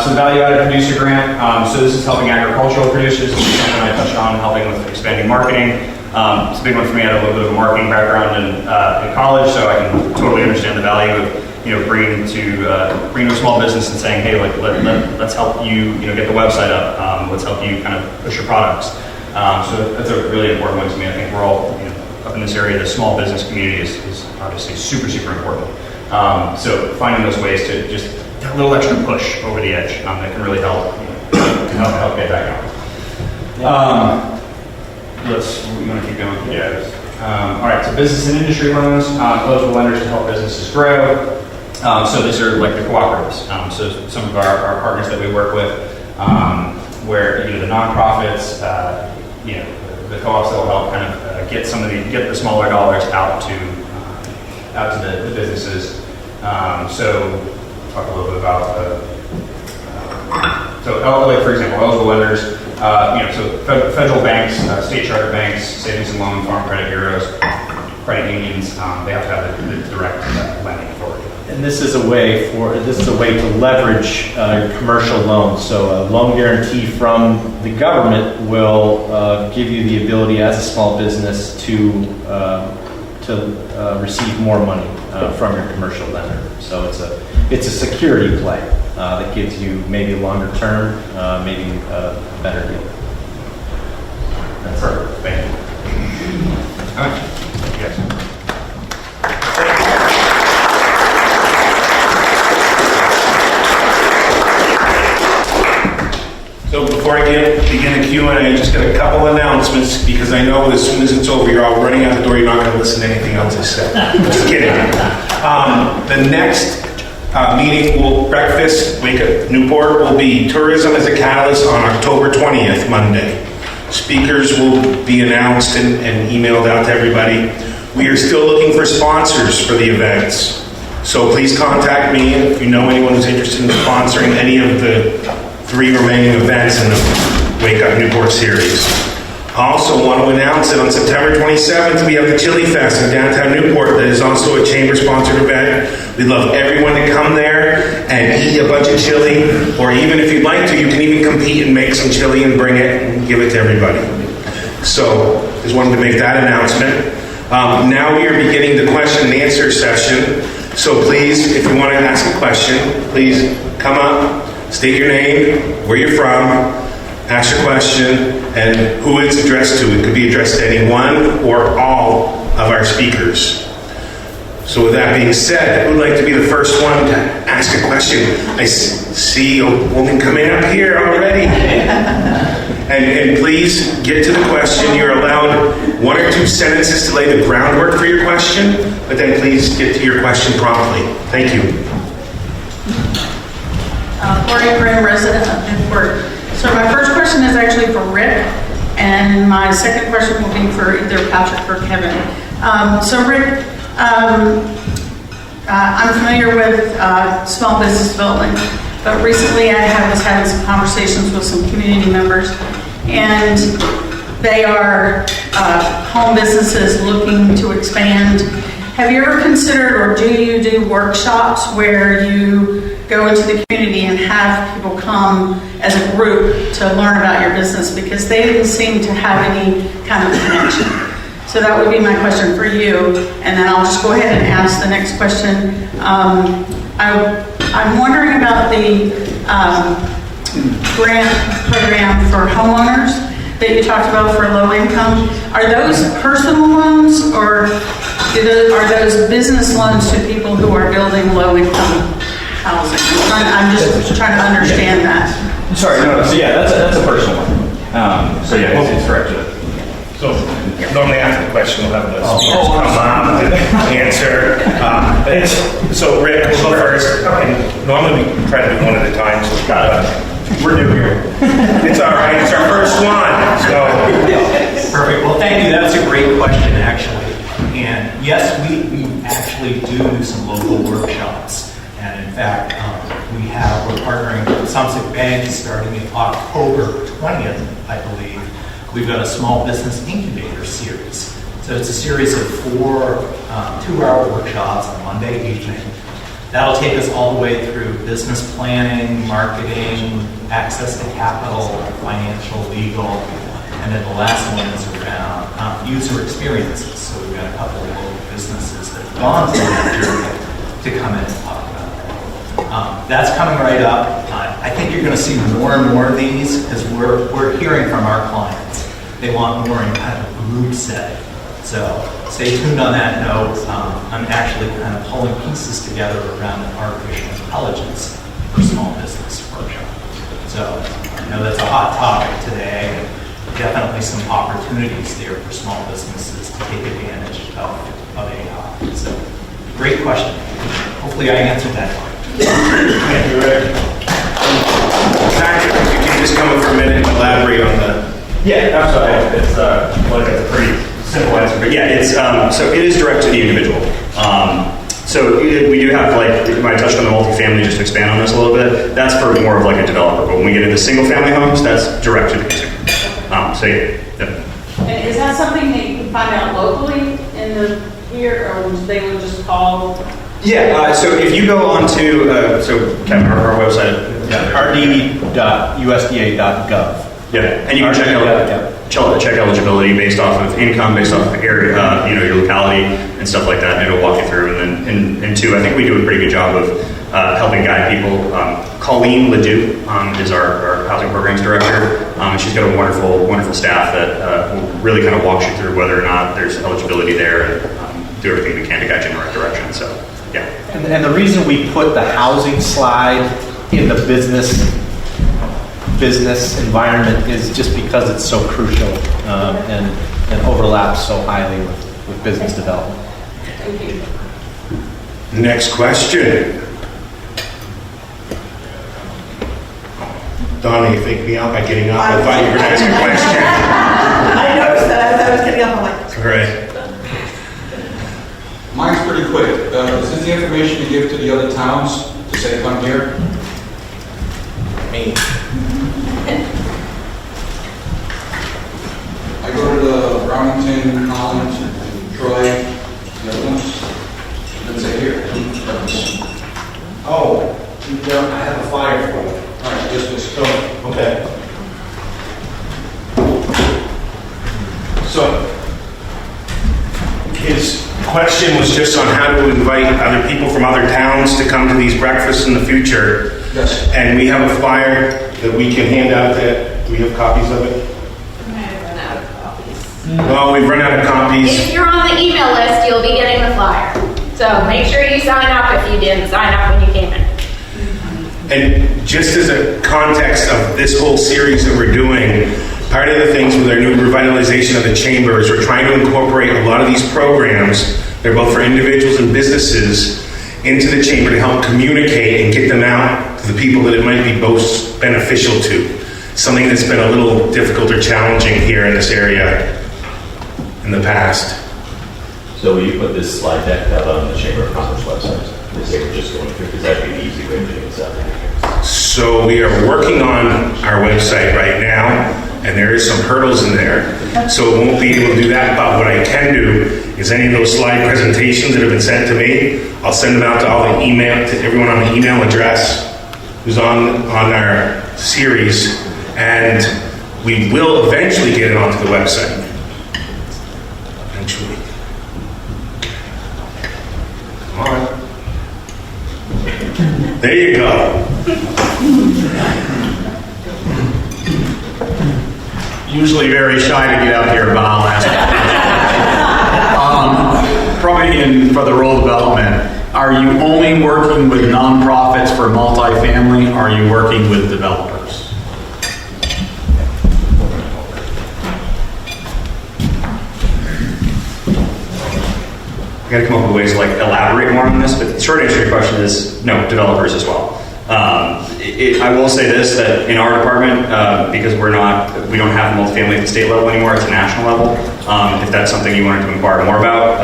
D: So the value-added producer grant. So this is helping agricultural producers. This is something I touched on, helping with expanding marketing. It's a big one for me. I had a little bit of a marketing background in college, so I can totally understand the value of bringing to a small business and saying, hey, like let's help you get the website up. Let's help you kind of push your products. So that's a really important one to me. I think we're all up in this area. The small business community is obviously super important. So finding those ways to just that little extra push over the edge that can really help help get that going. You want to keep going? Yeah. All right, so business and industry loans, eligible lenders to help businesses grow. So these are like the cooperatives. So some of our partners that we work with, where the nonprofits, the co-ops that will help kind of get the smaller dollars out to the businesses. So talk a little bit about like for example, eligible lenders. So federal banks, state chartered banks, savings and loan, farm credit bureaus, credit unions, they have to have the direct lending authority.
F: And this is a way to leverage commercial loans. So a loan guarantee from the government will give you the ability as a small business to receive more money from your commercial lender. So it's a security play that gives you maybe a longer term, maybe a better deal.
D: That's perfect. Thank you. All right. Yes.
A: So before I begin the Q&A, I just got a couple announcements because I know as soon as it's over, you're all running out the door. You're not going to listen to anything else I say. Just kidding. The next breakfast, Wake Up Newport, will be Tourism as a Catalyst on October 20th, Monday. Speakers will be announced and emailed out to everybody. We are still looking for sponsors for the events. So please contact me if you know anyone who's interested in sponsoring any of the 3 remaining events in the Wake Up Newport series. I also want to announce that on September 27th, we have the Chili Fest in downtown Newport that is also a chamber-sponsored event. We'd love everyone to come there and eat a bunch of chili, or even if you'd like to, you can even compete and make some chili and bring it and give it to everybody. So, just wanted to make that announcement. Now we are beginning the question and answer session. So please, if you want to ask a question, please come up, state your name, where you're from, ask your question, and who it's addressed to. It could be addressed to any one or all of our speakers. So with that being said, who would like to be the first one to ask a question? I see a woman coming up here already. And please get to the question. You're allowed 1 or 2 sentences to lay the groundwork for your question, but then please get to your question promptly. Thank you.
G: Lori Graham, resident of Newport. So my first question is actually for Rick, and my second question will be for either Patrick or Kevin. So Rick, I'm familiar with small business development, but recently I was having some conversations with some community members, and they are home businesses looking to expand. Have you ever considered, or do you do workshops where you go into the community and have people come as a group to learn about your business? Because they didn't seem to have any kind of connection. So that would be my question for you, and then I'll just go ahead and ask the next question. I'm wondering about the grant program for homeowners that you talked about for low income. Are those personal loans, or Are those business loans to people who are building low-income housing? I'm just trying to understand that.
H: Sorry, no, so yeah, that's a personal one. So yeah, it's direct to.
A: So normally after the question, we'll have the speakers come on and answer. So Rick, we'll go first. And normally we try to do one at a time, so we're new here. It's all right, it's our first one, so.
C: Perfect. Well, thank you. That's a great question, actually. And yes, we actually do some local workshops. And in fact, we're partnering with Sept Bank starting in October 20th, I believe. We've got a small business incubator series. So it's a series of 4 two-hour workshops on Monday evening. That'll take us all the way through business planning, marketing, access to capital, financial, legal, and then the last one is around user experiences. So we've got a couple of local businesses that have gone through that journey to come in and talk about that. That's coming right up. I think you're going to see more and more of these because we're hearing from our clients. They want more in kind of a group setting. So stay tuned on that note. I'm actually kind of pulling pieces together around an artificial intelligence for small business workshop. So I know that's a hot topic today. And definitely some opportunities there for small businesses to take advantage of AI. So great question. Hopefully I answered that.
A: Thank you, Rick. Patrick, if you can just come in for a minute and elaborate on the.
H: Yeah, absolutely. It's a pretty simple answer, but yeah,
D: It's so it is direct to the individual. So we do have, like, when I touched on the multifamily, just to expand on this a little bit, that's for more of like a developer. But when we get into single family homes, that's direct to the consumer. So yeah.
G: And is that something that you can find out locally here, or they would just call?
D: Yeah, so if you go on to, so Kevin, our website.
F: rd.usda.gov.
D: Yeah, and you can check eligibility based off of income, based off of area, your locality and stuff like that, and it'll walk you through. And then, and two, I think we do a pretty good job of helping guide people. Colleen Ledoux is our housing programs director, and she's got a wonderful staff that will really kind of walks you through whether or not there's eligibility there, and do everything we can to guide you in the right direction. So, yeah.
F: And the reason we put the housing slide in the business environment is just because it's so crucial and overlaps so highly with business development.
G: Thank you.
A: Next question. Donnie, you faked me out by getting up. I thought you were going to ask a question.
I: I noticed that as I was getting up, I'm like,
A: All right.
J: Mine's pretty quick. Is this the information you give to the other towns to say come here?
A: Me.
J: I go to the Burlington, Holland, Troy, the other ones, and say here.
A: Oh, I have a flyer for you.
J: All right, just
A: So, okay. So, his question was just on how to invite other people from other towns to come to these breakfasts in the future.
J: Yes.
A: And we have a flyer that we can hand out do we have copies of it?
K: I might have run out of copies.
A: Well, we've run out of copies.
K: If you're on the email list, you'll be getting the flyer. So make sure you sign up if you didn't sign up when you came in.
A: And just as a context of this whole series that we're doing, part of the things with our new revitalization of the chamber is we're trying to incorporate a lot of these programs, they're both for individuals and businesses, into the chamber to help communicate and get them out to the people that it might be most beneficial to. Something that's been a little difficult or challenging here in this area in the past.
L: So will you put this slide deck up on the Chamber of Commerce website? This we're just going through, because that'd be the easy way of doing this out.
A: So we are working on our website right now, and there is some hurdles in there. So it won't be able to do that, but what I can do is any of those slide presentations that have been sent to me, I'll send them out to all the email, to everyone on the email address who's on our series, and we will eventually get it onto the website. Eventually. Come on. There you go.
E: Usually very shy to get out here, but I'll ask. Probably
M: in for the rural development, are you only working with nonprofits for multifamily? Or are you working with developers?
D: I gotta come up with ways to like elaborate more on this, but the short answer to your question is no, developers as well. I will say this, that in our department, because we don't have multifamily at the state level anymore, it's a national level. If that's something you wanted to inquire more about,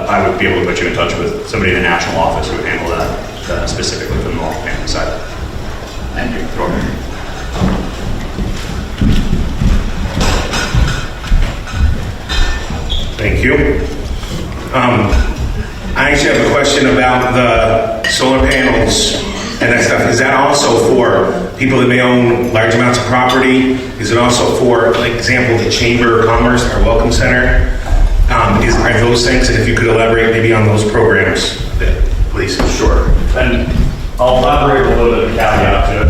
D: I would be able to put you in touch with somebody in the national office who would handle that specifically for the multifamily side.
M: Thank you.
A: Thank you. I actually have a question about the solar panels and that stuff. Is that also for people that may own large amounts of property? Is it also for, like, example, the Chamber of Commerce, our Welcome Center? Are those things, and if you could elaborate maybe on those programs a bit, please?
H: Sure. And I'll elaborate a little bit of a caveat to it.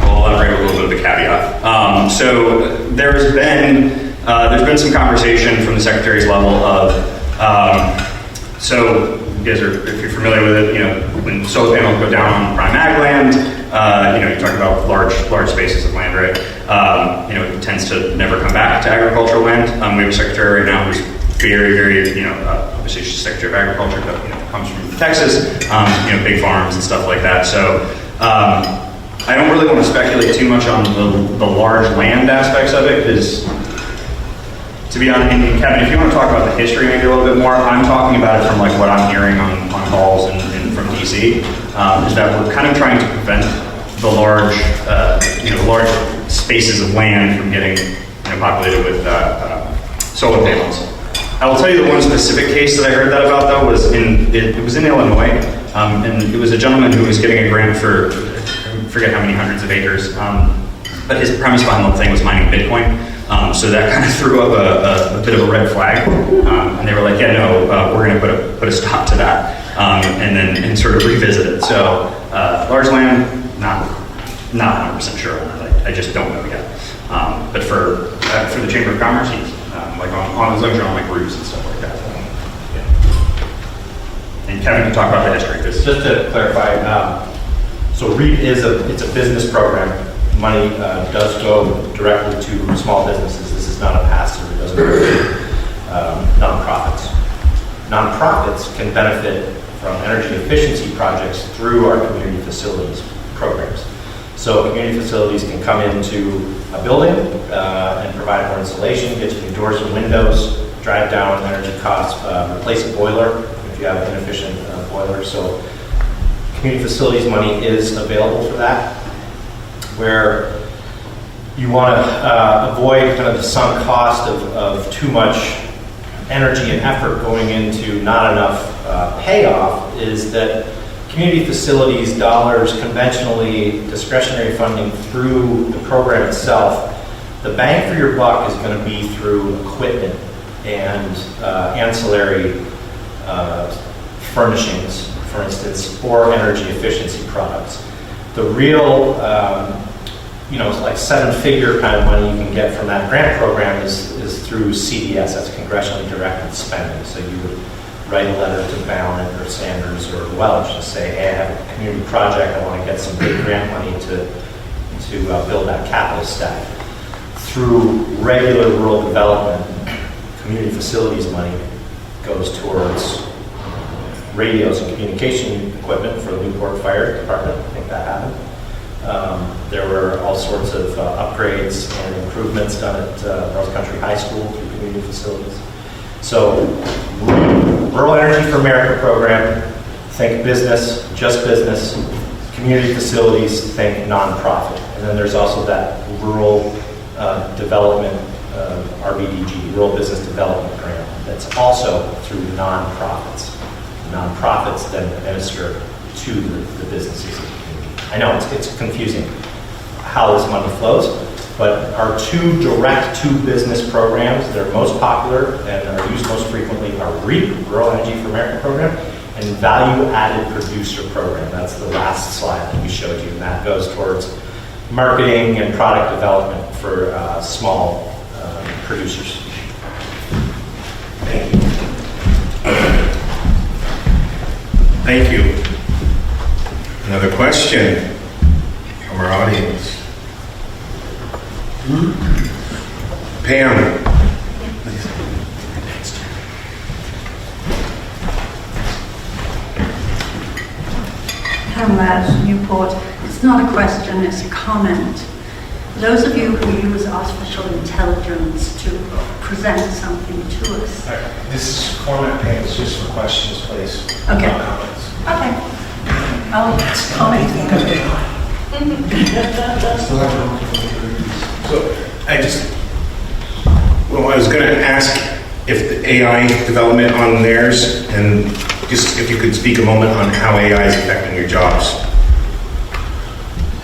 D: I'll elaborate a little bit of the caveat. So there's been some conversation from the Secretary's level of, so you guys are, if you're familiar with it, you know, when solar panels go down on prime ag land, you know, you talk about large spaces of land, right? You know, it tends to never come back to agricultural land. We have a secretary right now who's very, you know, obviously she's Secretary of Agriculture, but, you know, comes from Texas, you know, big farms and stuff like that. So I don't really want to speculate too much on the large land aspects of it, because to be honest, and Kevin, if you want to talk about the history maybe a little bit more, I'm talking about it from like what I'm hearing on calls and from DC, is that we're kind of trying to prevent the large, you know, large spaces of land from getting, you know, populated with solar panels. I will tell you the one specific case that I heard that about though was it was in Illinois, and it was a gentleman who was getting a grant for, I forget how many hundreds of acres, but his premise behind the whole thing was mining Bitcoin. So that kind of threw up a bit of a red flag, and they were like, "Yeah, no, we're going to put a stop to that, and sort of revisit it." So large land, not 100% sure on that. I just don't know yet. But for the Chamber of Commerce, like on as long as you're on like roofs and stuff like that. Yeah. And Kevin can talk about the history.
F: Just to clarify, so REAP it's a business program. Money does go directly to small businesses. This is not a pass-through. It doesn't go to nonprofits. Nonprofits can benefit from energy efficiency projects through our community facilities programs. So community facilities can come into a building and provide more insulation, get you new doors and windows, drive down energy costs, replace a boiler if you have an inefficient boiler. So community facilities money is available for that. Where you want to avoid kind of the sunk cost of too much energy and effort going into not enough payoff is that community facilities dollars, conventionally discretionary funding through the program itself, the bang for your buck is going to be through equipment and ancillary furnishings, for instance, or energy efficiency products. The real, you know, like seven-figure kind of money you can get from that grant program is through CDS, that's congressionally directed spending. So you would write a letter to Ballant or Sanders or Welch to say, hey, I have a community project, I want to get some big grant money to build that capital stack. Through regular rural development, community facilities money goes towards radios and communication equipment for the Newport Fire Department. I think that happened. There were all sorts of upgrades and improvements done at North Country High School through community facilities. So, Rural Energy for America program, think business, just business. Community facilities, think nonprofit. And then there's also that rural development, RBDG, Rural Business Development Grant, that's also through nonprofits. Nonprofits then administer to the businesses of the community. I know it's confusing how this money flows, but our two direct-to-business programs that are most popular and are used most frequently are REAP, Rural Energy for America program, and Value-Added Producer program. That's the last slide that we showed you, and that goes towards marketing and product development for small producers.
A: Thank you. Thank you. Another question from our audience. Pam.
N: Pam Ladd, Newport. It's not a question, it's a comment. Those of you who use artificial intelligence to present something to us.
F: This is format page just for questions, please.
N: Okay.
F: Not comments.
N: Okay. I'll comment.
A: I was going to ask if the AI development on theirs, and just if you could speak a moment on how AI is affecting your jobs.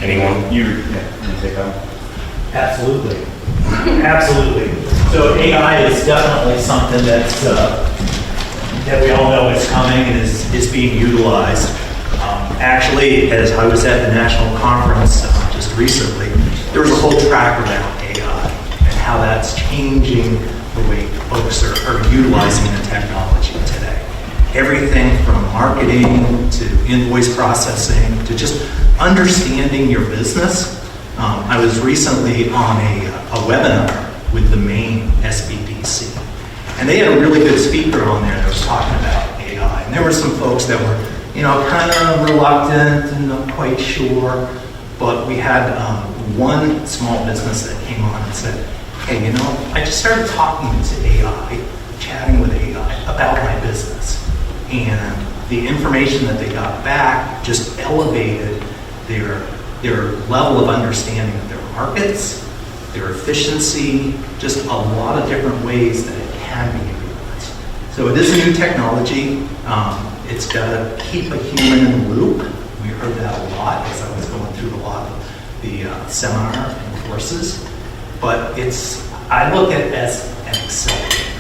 A: Anyone?
H: You take that one?
C: Absolutely. Absolutely. So AI is definitely something that's, that we all know is coming and is being utilized. Actually, as I was at the national conference just recently, there was a whole track around AI and how that's changing the way folks are utilizing the technology today. Everything from marketing to invoice processing to just understanding your business. I was recently on a webinar with the Maine SBDC, and they had a really good speaker on there that was talking about AI. And there were some folks that were, kind of reluctant and not quite sure, but we had one small business that came on and said, hey, I just started talking to AI, chatting with AI about my business. And the information that they got back just elevated their level of understanding of their markets, their efficiency, just a lot of different ways that it can be utilized. So it is a new technology. It's got to keep a human in the loop. We heard that a lot as I was going through a lot of the seminar and courses. But I look at it as an accelerator.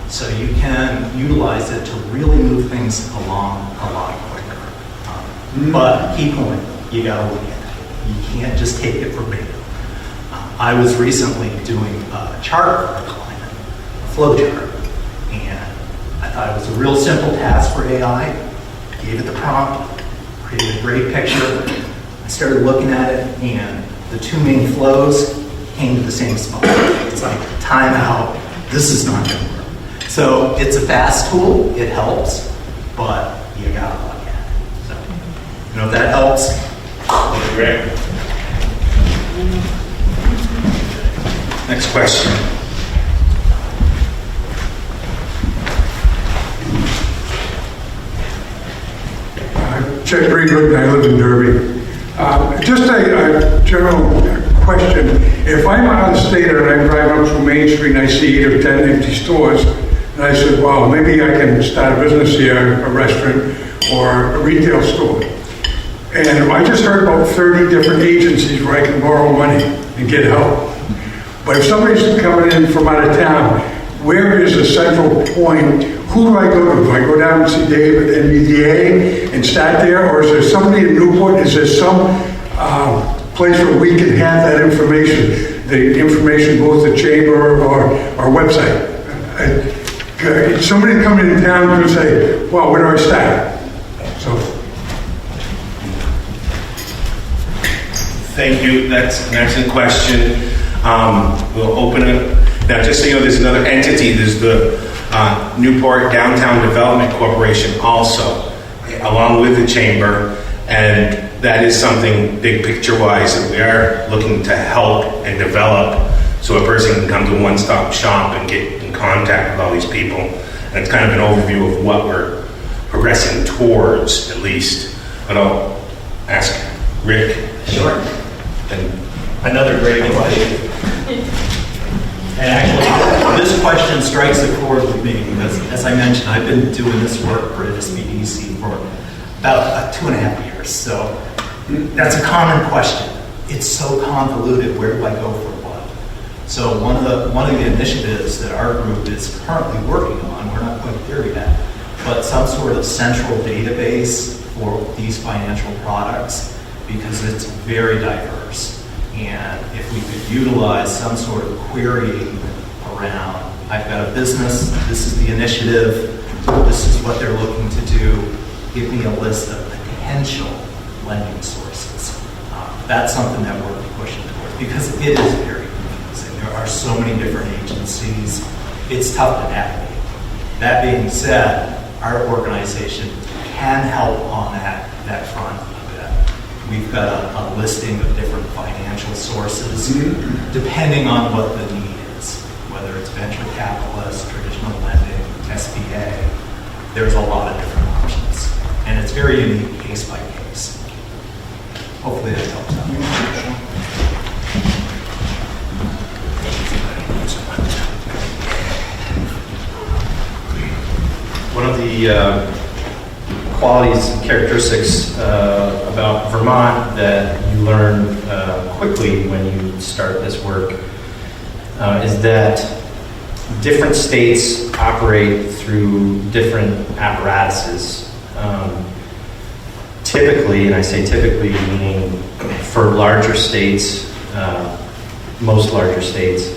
C: So you can utilize it to really move things along a lot quicker. But key point, you got to look at it. You can't just take it verbatim. I was recently doing a chart for a client, a flow chart, and I thought it was a real simple task for AI. I gave it the prompt, created a great picture. I started looking at it, and the two main flows came to the same spot. It's like, time out, this is not going to work. So it's a fast tool, it helps, but you got to look at it. So, if that helps,
A: Great. Next question.
O: Chet Greenwood, I live in Derby. Just a general question. If I'm out of state and I'm driving up through Main Street and I see 8 or 10 empty stores, and I said, wow, maybe I can start a business here, a restaurant or a retail store. And I just heard about 30 different agencies where I can borrow money and get help. But if somebody's coming in from out of town, where is the central point? Who do I go to? Do I go down and see Dave at NEK-TV and start there? Or is there somebody in Newport? Is there some place where we can have that information? The information goes to the chamber or our website. Somebody coming in town could say, well, where do I start? So.
A: Thank you. That's an excellent question. We'll open it. Now, just so you know, there's another entity. There's the Newport Downtown Development Corporation also, along with the chamber. And that is something big picture-wise that we are looking to help and develop so a person can come to a one-stop shop and get in contact with all these people. And it's kind of an overview of what we're progressing towards, at least. But I'll ask Rick.
C: Sure. Another great question. And actually, this question strikes a chord with me because, as I mentioned, I've been doing this work for SBDC for about 2.5 years. So that's a common question. It's so convoluted. Where do I go for what? So one of the initiatives that our group is currently working on, we're not quite there yet, but some sort of central database for these financial products, because it's very diverse. And if we could utilize some sort of querying around, I've got a business, this is the initiative, this is what they're looking to do, give me a list of potential lending sources. That's something that we're pushing towards because it is very confusing. There are so many different agencies. It's tough to navigate. That being said, our organization can help on that front a bit. We've got a listing of different financial sources depending on what the need is, whether it's venture capitalists, traditional lending, SBA. There's a lot of different options, and it's very unique case by case. Hopefully that helps out.
F: One of the qualities and characteristics about Vermont that you learn quickly when you start this work is that different states operate through different apparatuses. Typically, and I say typically meaning for larger states, most larger states,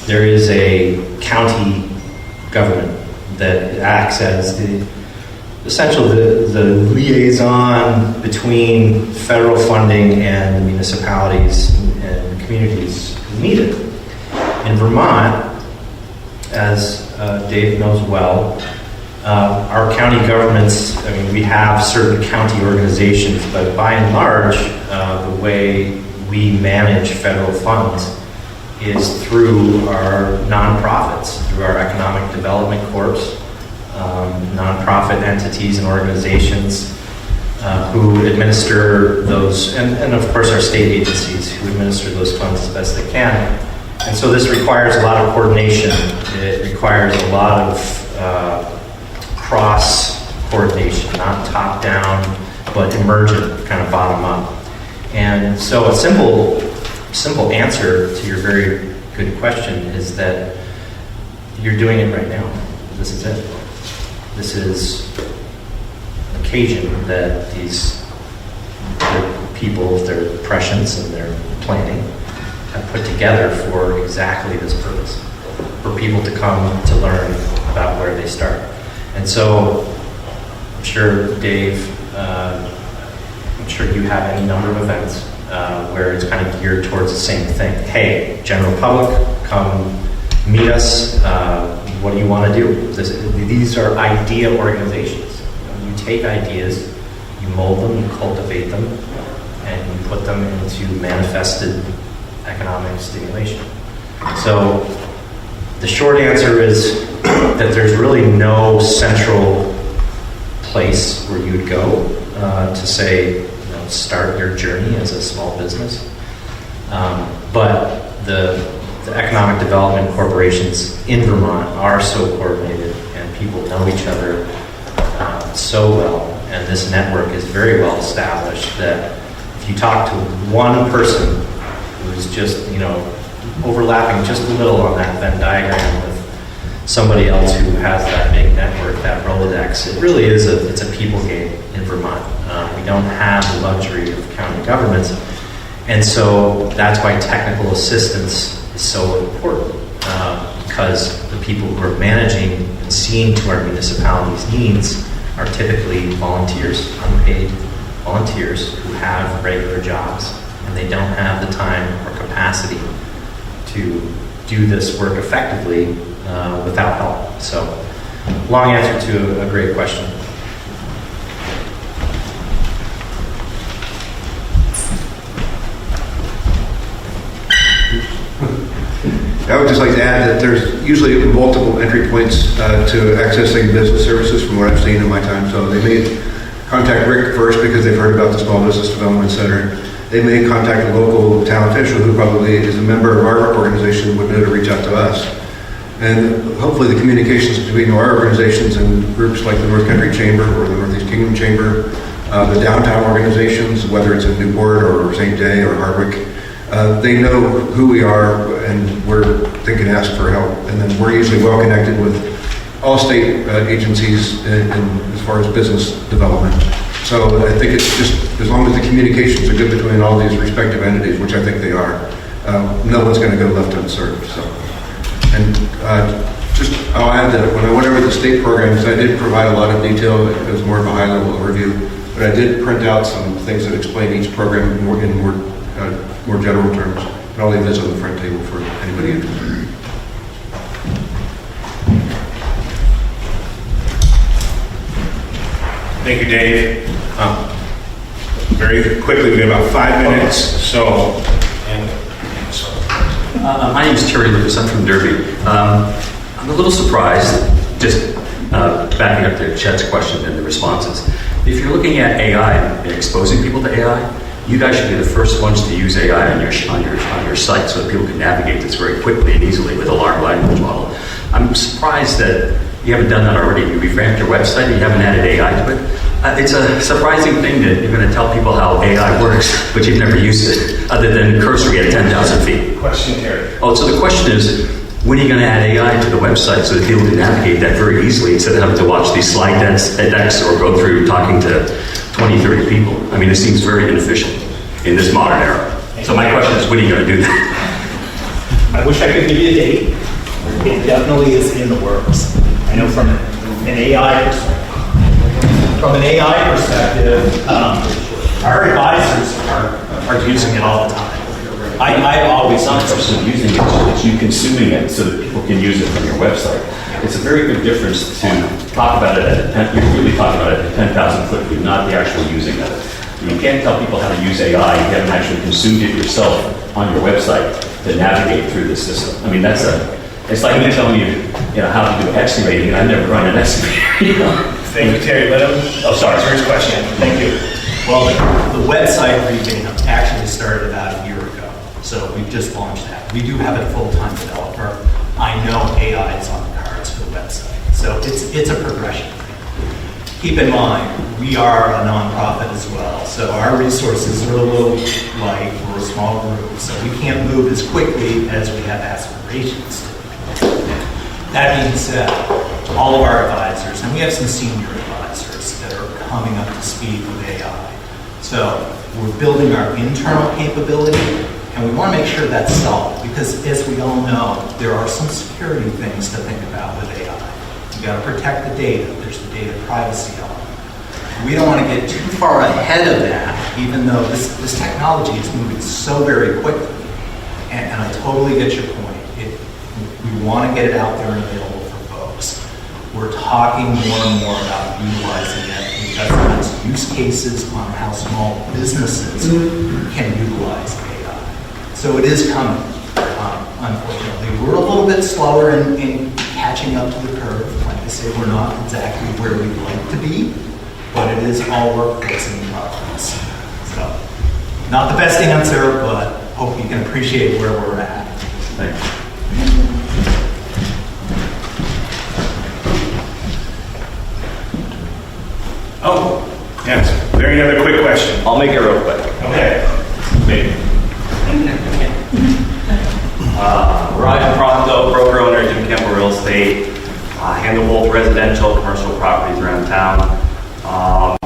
F: there is a county government that acts as the liaison between federal funding and the municipalities and communities who need it. In Vermont, as Dave knows well, our county governments, I mean, we have certain county organizations, but by and large, the way we manage federal funds is through our nonprofits, through our economic development corps, nonprofit entities and organizations who administer those, and of course our state agencies who administer those funds as best they can. And so this requires a lot of coordination. It requires a lot of cross-coordination, not top-down, but emergent, kind of bottom-up. And so a simple answer to your very good question is that you're doing it right now. This is it. This is an occasion that these people, their prescience and their planning, have put together for exactly this purpose, for people to come to learn about where they start. And so I'm sure, Dave, I'm sure you have any number of events where it's kind of geared towards the same thing. Hey, general public, come meet us. What do you want to do? These are idea organizations. You take ideas, you mold them, you cultivate them, and you put them into manifested economic stimulation. So the short answer is that there's really no central place where you'd go to say, start your journey as a small business. But the economic development corporations in Vermont are so coordinated, and people know each other so well, and this network is very well established that if you talk to one person who's just, overlapping just a little on that Venn diagram with somebody else who has that big network, that Rolodex, it really is it's a people game in Vermont. We don't have the luxury of county governments, and so that's why technical assistance is so important, because the people who are managing and seeing to our municipalities' needs are typically volunteers, unpaid volunteers who have regular jobs, and they don't have the time or capacity to do this work effectively without help. So, long answer to a great question.
B: I would just like to add that there's usually multiple entry points to accessing business services from what I've seen in my time. So they may contact Rick first because they've heard about the Small Business Development Center. They may contact a local town official who probably is a member of our organization would know to reach out to us. And hopefully the communications between our organizations and groups like the North Country Chamber or the Northeast Kingdom Chamber, the downtown organizations, whether it's in Newport or St. Day or Hardwick, they know who we are and they can ask for help. And then we're usually well connected with all state agencies as far as business development. So I think it's just, as long as the communications are good between all these respective entities, which I think they are, no one's going to go left unserved. So, and I'll add that when I went over the state programs, I did provide a lot of detail. It was more of a high-level overview, but I did print out some things that explain each program in more general terms. And I'll leave this on the front table for anybody interested.
A: Thank you, Dave. Very quickly, we have about 5 minutes, so,
L: My name is Terry Lucas. I'm from Derby. I'm a little surprised, just backing up to Chet's question and the responses. If you're looking at AI and exposing people to AI, you guys should be the first ones to use AI on your site so that people can navigate this very quickly and easily with a large language model. I'm surprised that you haven't done that already. You revamped your website and you haven't added AI to it. It's a surprising thing that you're going to tell people how AI works, but you've never used it, other than cursory at 10,000 feet.
A: question, Terry.
L: Oh, so the question is, when are you going to add AI to the website so that people can navigate that very easily instead of having to watch these slide decks or go through talking to 20, 30 people? I mean, it seems very inefficient in this modern era. So my question is, when are you going to do that?
C: I wish I could give you a date. It definitely is in the works. I know from an AI perspective. Our advisors are using it all the time. I always
L: It's not a question of using it, it's you consuming it so that people can use it from your website. It's a very good difference to talk about it you're really talking about it at 10,000 foot view, not the actual using of it. You can't tell people how to use AI if you haven't actually consumed it yourself on your website to navigate through the system. I mean, it's like me telling you how to do excavating, and I've never run an excavator.
C: Thank you, Terry. Let him answer his question. Thank you. Well, the website revamp actually started about a year ago, so we've just launched that. We do have a full-time developer. I know AI is on the cards for the website, so it's a progression. Keep in mind, we are a nonprofit as well, so our resources are a little light. We're a small group, so we can't move as quickly as we have aspirations to. That being said, all of our advisors, and we have some senior advisors that are coming up to speed with AI. So we're building our internal capability, and we want to make sure that's solid, because as we all know, there are some security things to think about with AI. You got to protect the data. There's the data privacy element. We don't want to get too far ahead of that, even though this technology is moving so very quickly. And I totally get your point. We want to get it out there and available for folks. We're talking more and more about utilizing it because there's use cases on how small businesses can utilize AI. So it is coming, unfortunately. We're a little bit slower in catching up to the curve. Like I say, we're not exactly where we'd like to be, but it is all work that's in progress. So, not the best answer, but hope you can appreciate where we're at.
L: Thanks.
A: Oh, yes. Is there any other quick question?
H: I'll make it real quick.
A: Okay.
H: Maybe. Tod Pronto, broker owner, Jim Campbell Real Estate. Handle both residential, commercial properties around town.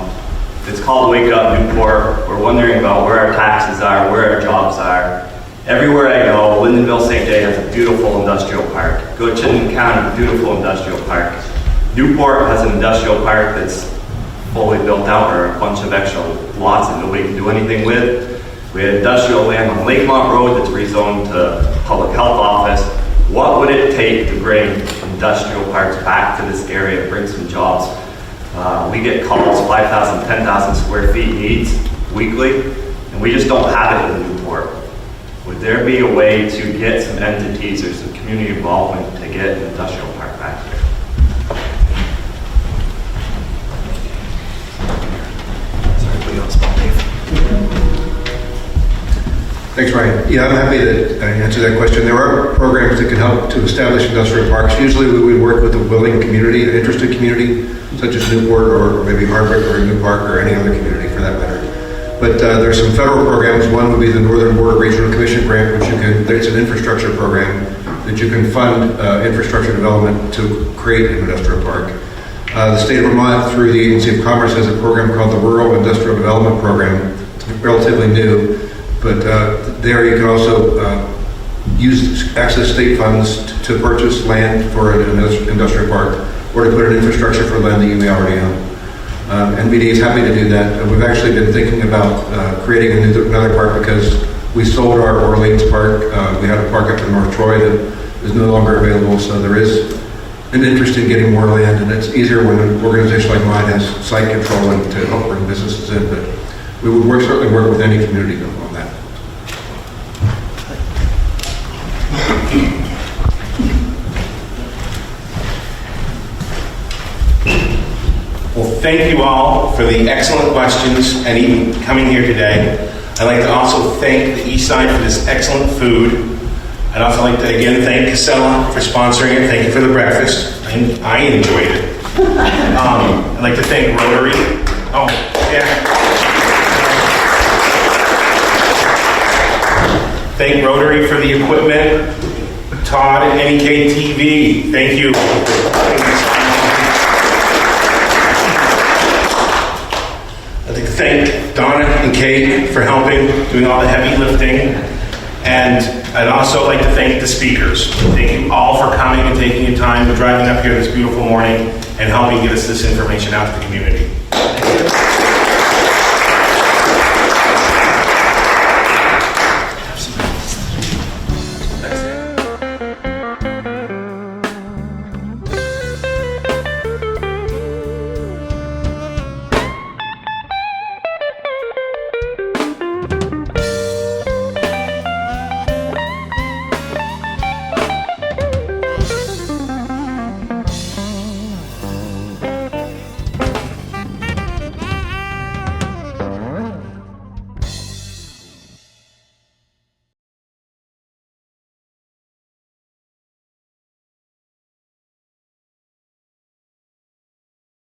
H: It's called Wake Up Newport. We're wondering about where our taxes are, where our jobs are. Everywhere I go, Lindenville, St. J has a beautiful industrial park. Go to Chittenden County, beautiful industrial park. Newport has an industrial park that's fully built out, or a bunch of extra lots that nobody can do anything with. We had industrial land on Lakemont Road that's rezoned to public health office. What would it take to bring industrial parks back to this area, bring some jobs? We get calls, 5,000, 10,000 square feet needs weekly, and we just don't have it in Newport. Would there be a way to get some entities or some community involvement to get an industrial park back here?
B: Thanks, Ryan. Yeah, I'm happy to answer that question. There are programs that can help to establish industrial parks. Usually we would work with a willing community, an interested community, such as Newport or maybe Hardwick or New Park or any other community for that matter. But there's some federal programs. One would be the Northern Border Regional Commission grant, which it's an infrastructure program that you can fund infrastructure development to create an industrial park. The state of Vermont, through the Agency of Commerce, has a program called the Rural Industrial Development Program. It's relatively new, but there you can also access state funds to purchase land for an industrial park or to put in infrastructure for land that you may already own. NBD is happy to do that. We've actually been thinking about creating another park because we sold our Orleans Park. We had a park up in North Troy that is no longer available, so there is an interest in getting more land, and it's easier when an organization like mine has site control and to help bring businesses in, but we would certainly work with any community on that.
A: Well, thank you all for the excellent questions and even coming here today. I'd like to also thank the East Side for this excellent food. I'd also like to again thank Casella for sponsoring it. Thank you for the breakfast. I enjoyed it. I'd like to thank Rotary. Oh, yeah. Thank Rotary for the equipment. Tod and NEK-TV, thank you. I'd like to thank Donna and Kate for helping, doing all the heavy lifting. And I'd also like to thank the speakers. Thank you all for coming and taking your time and driving up here this beautiful morning and helping get us this information out to the community. Thank you.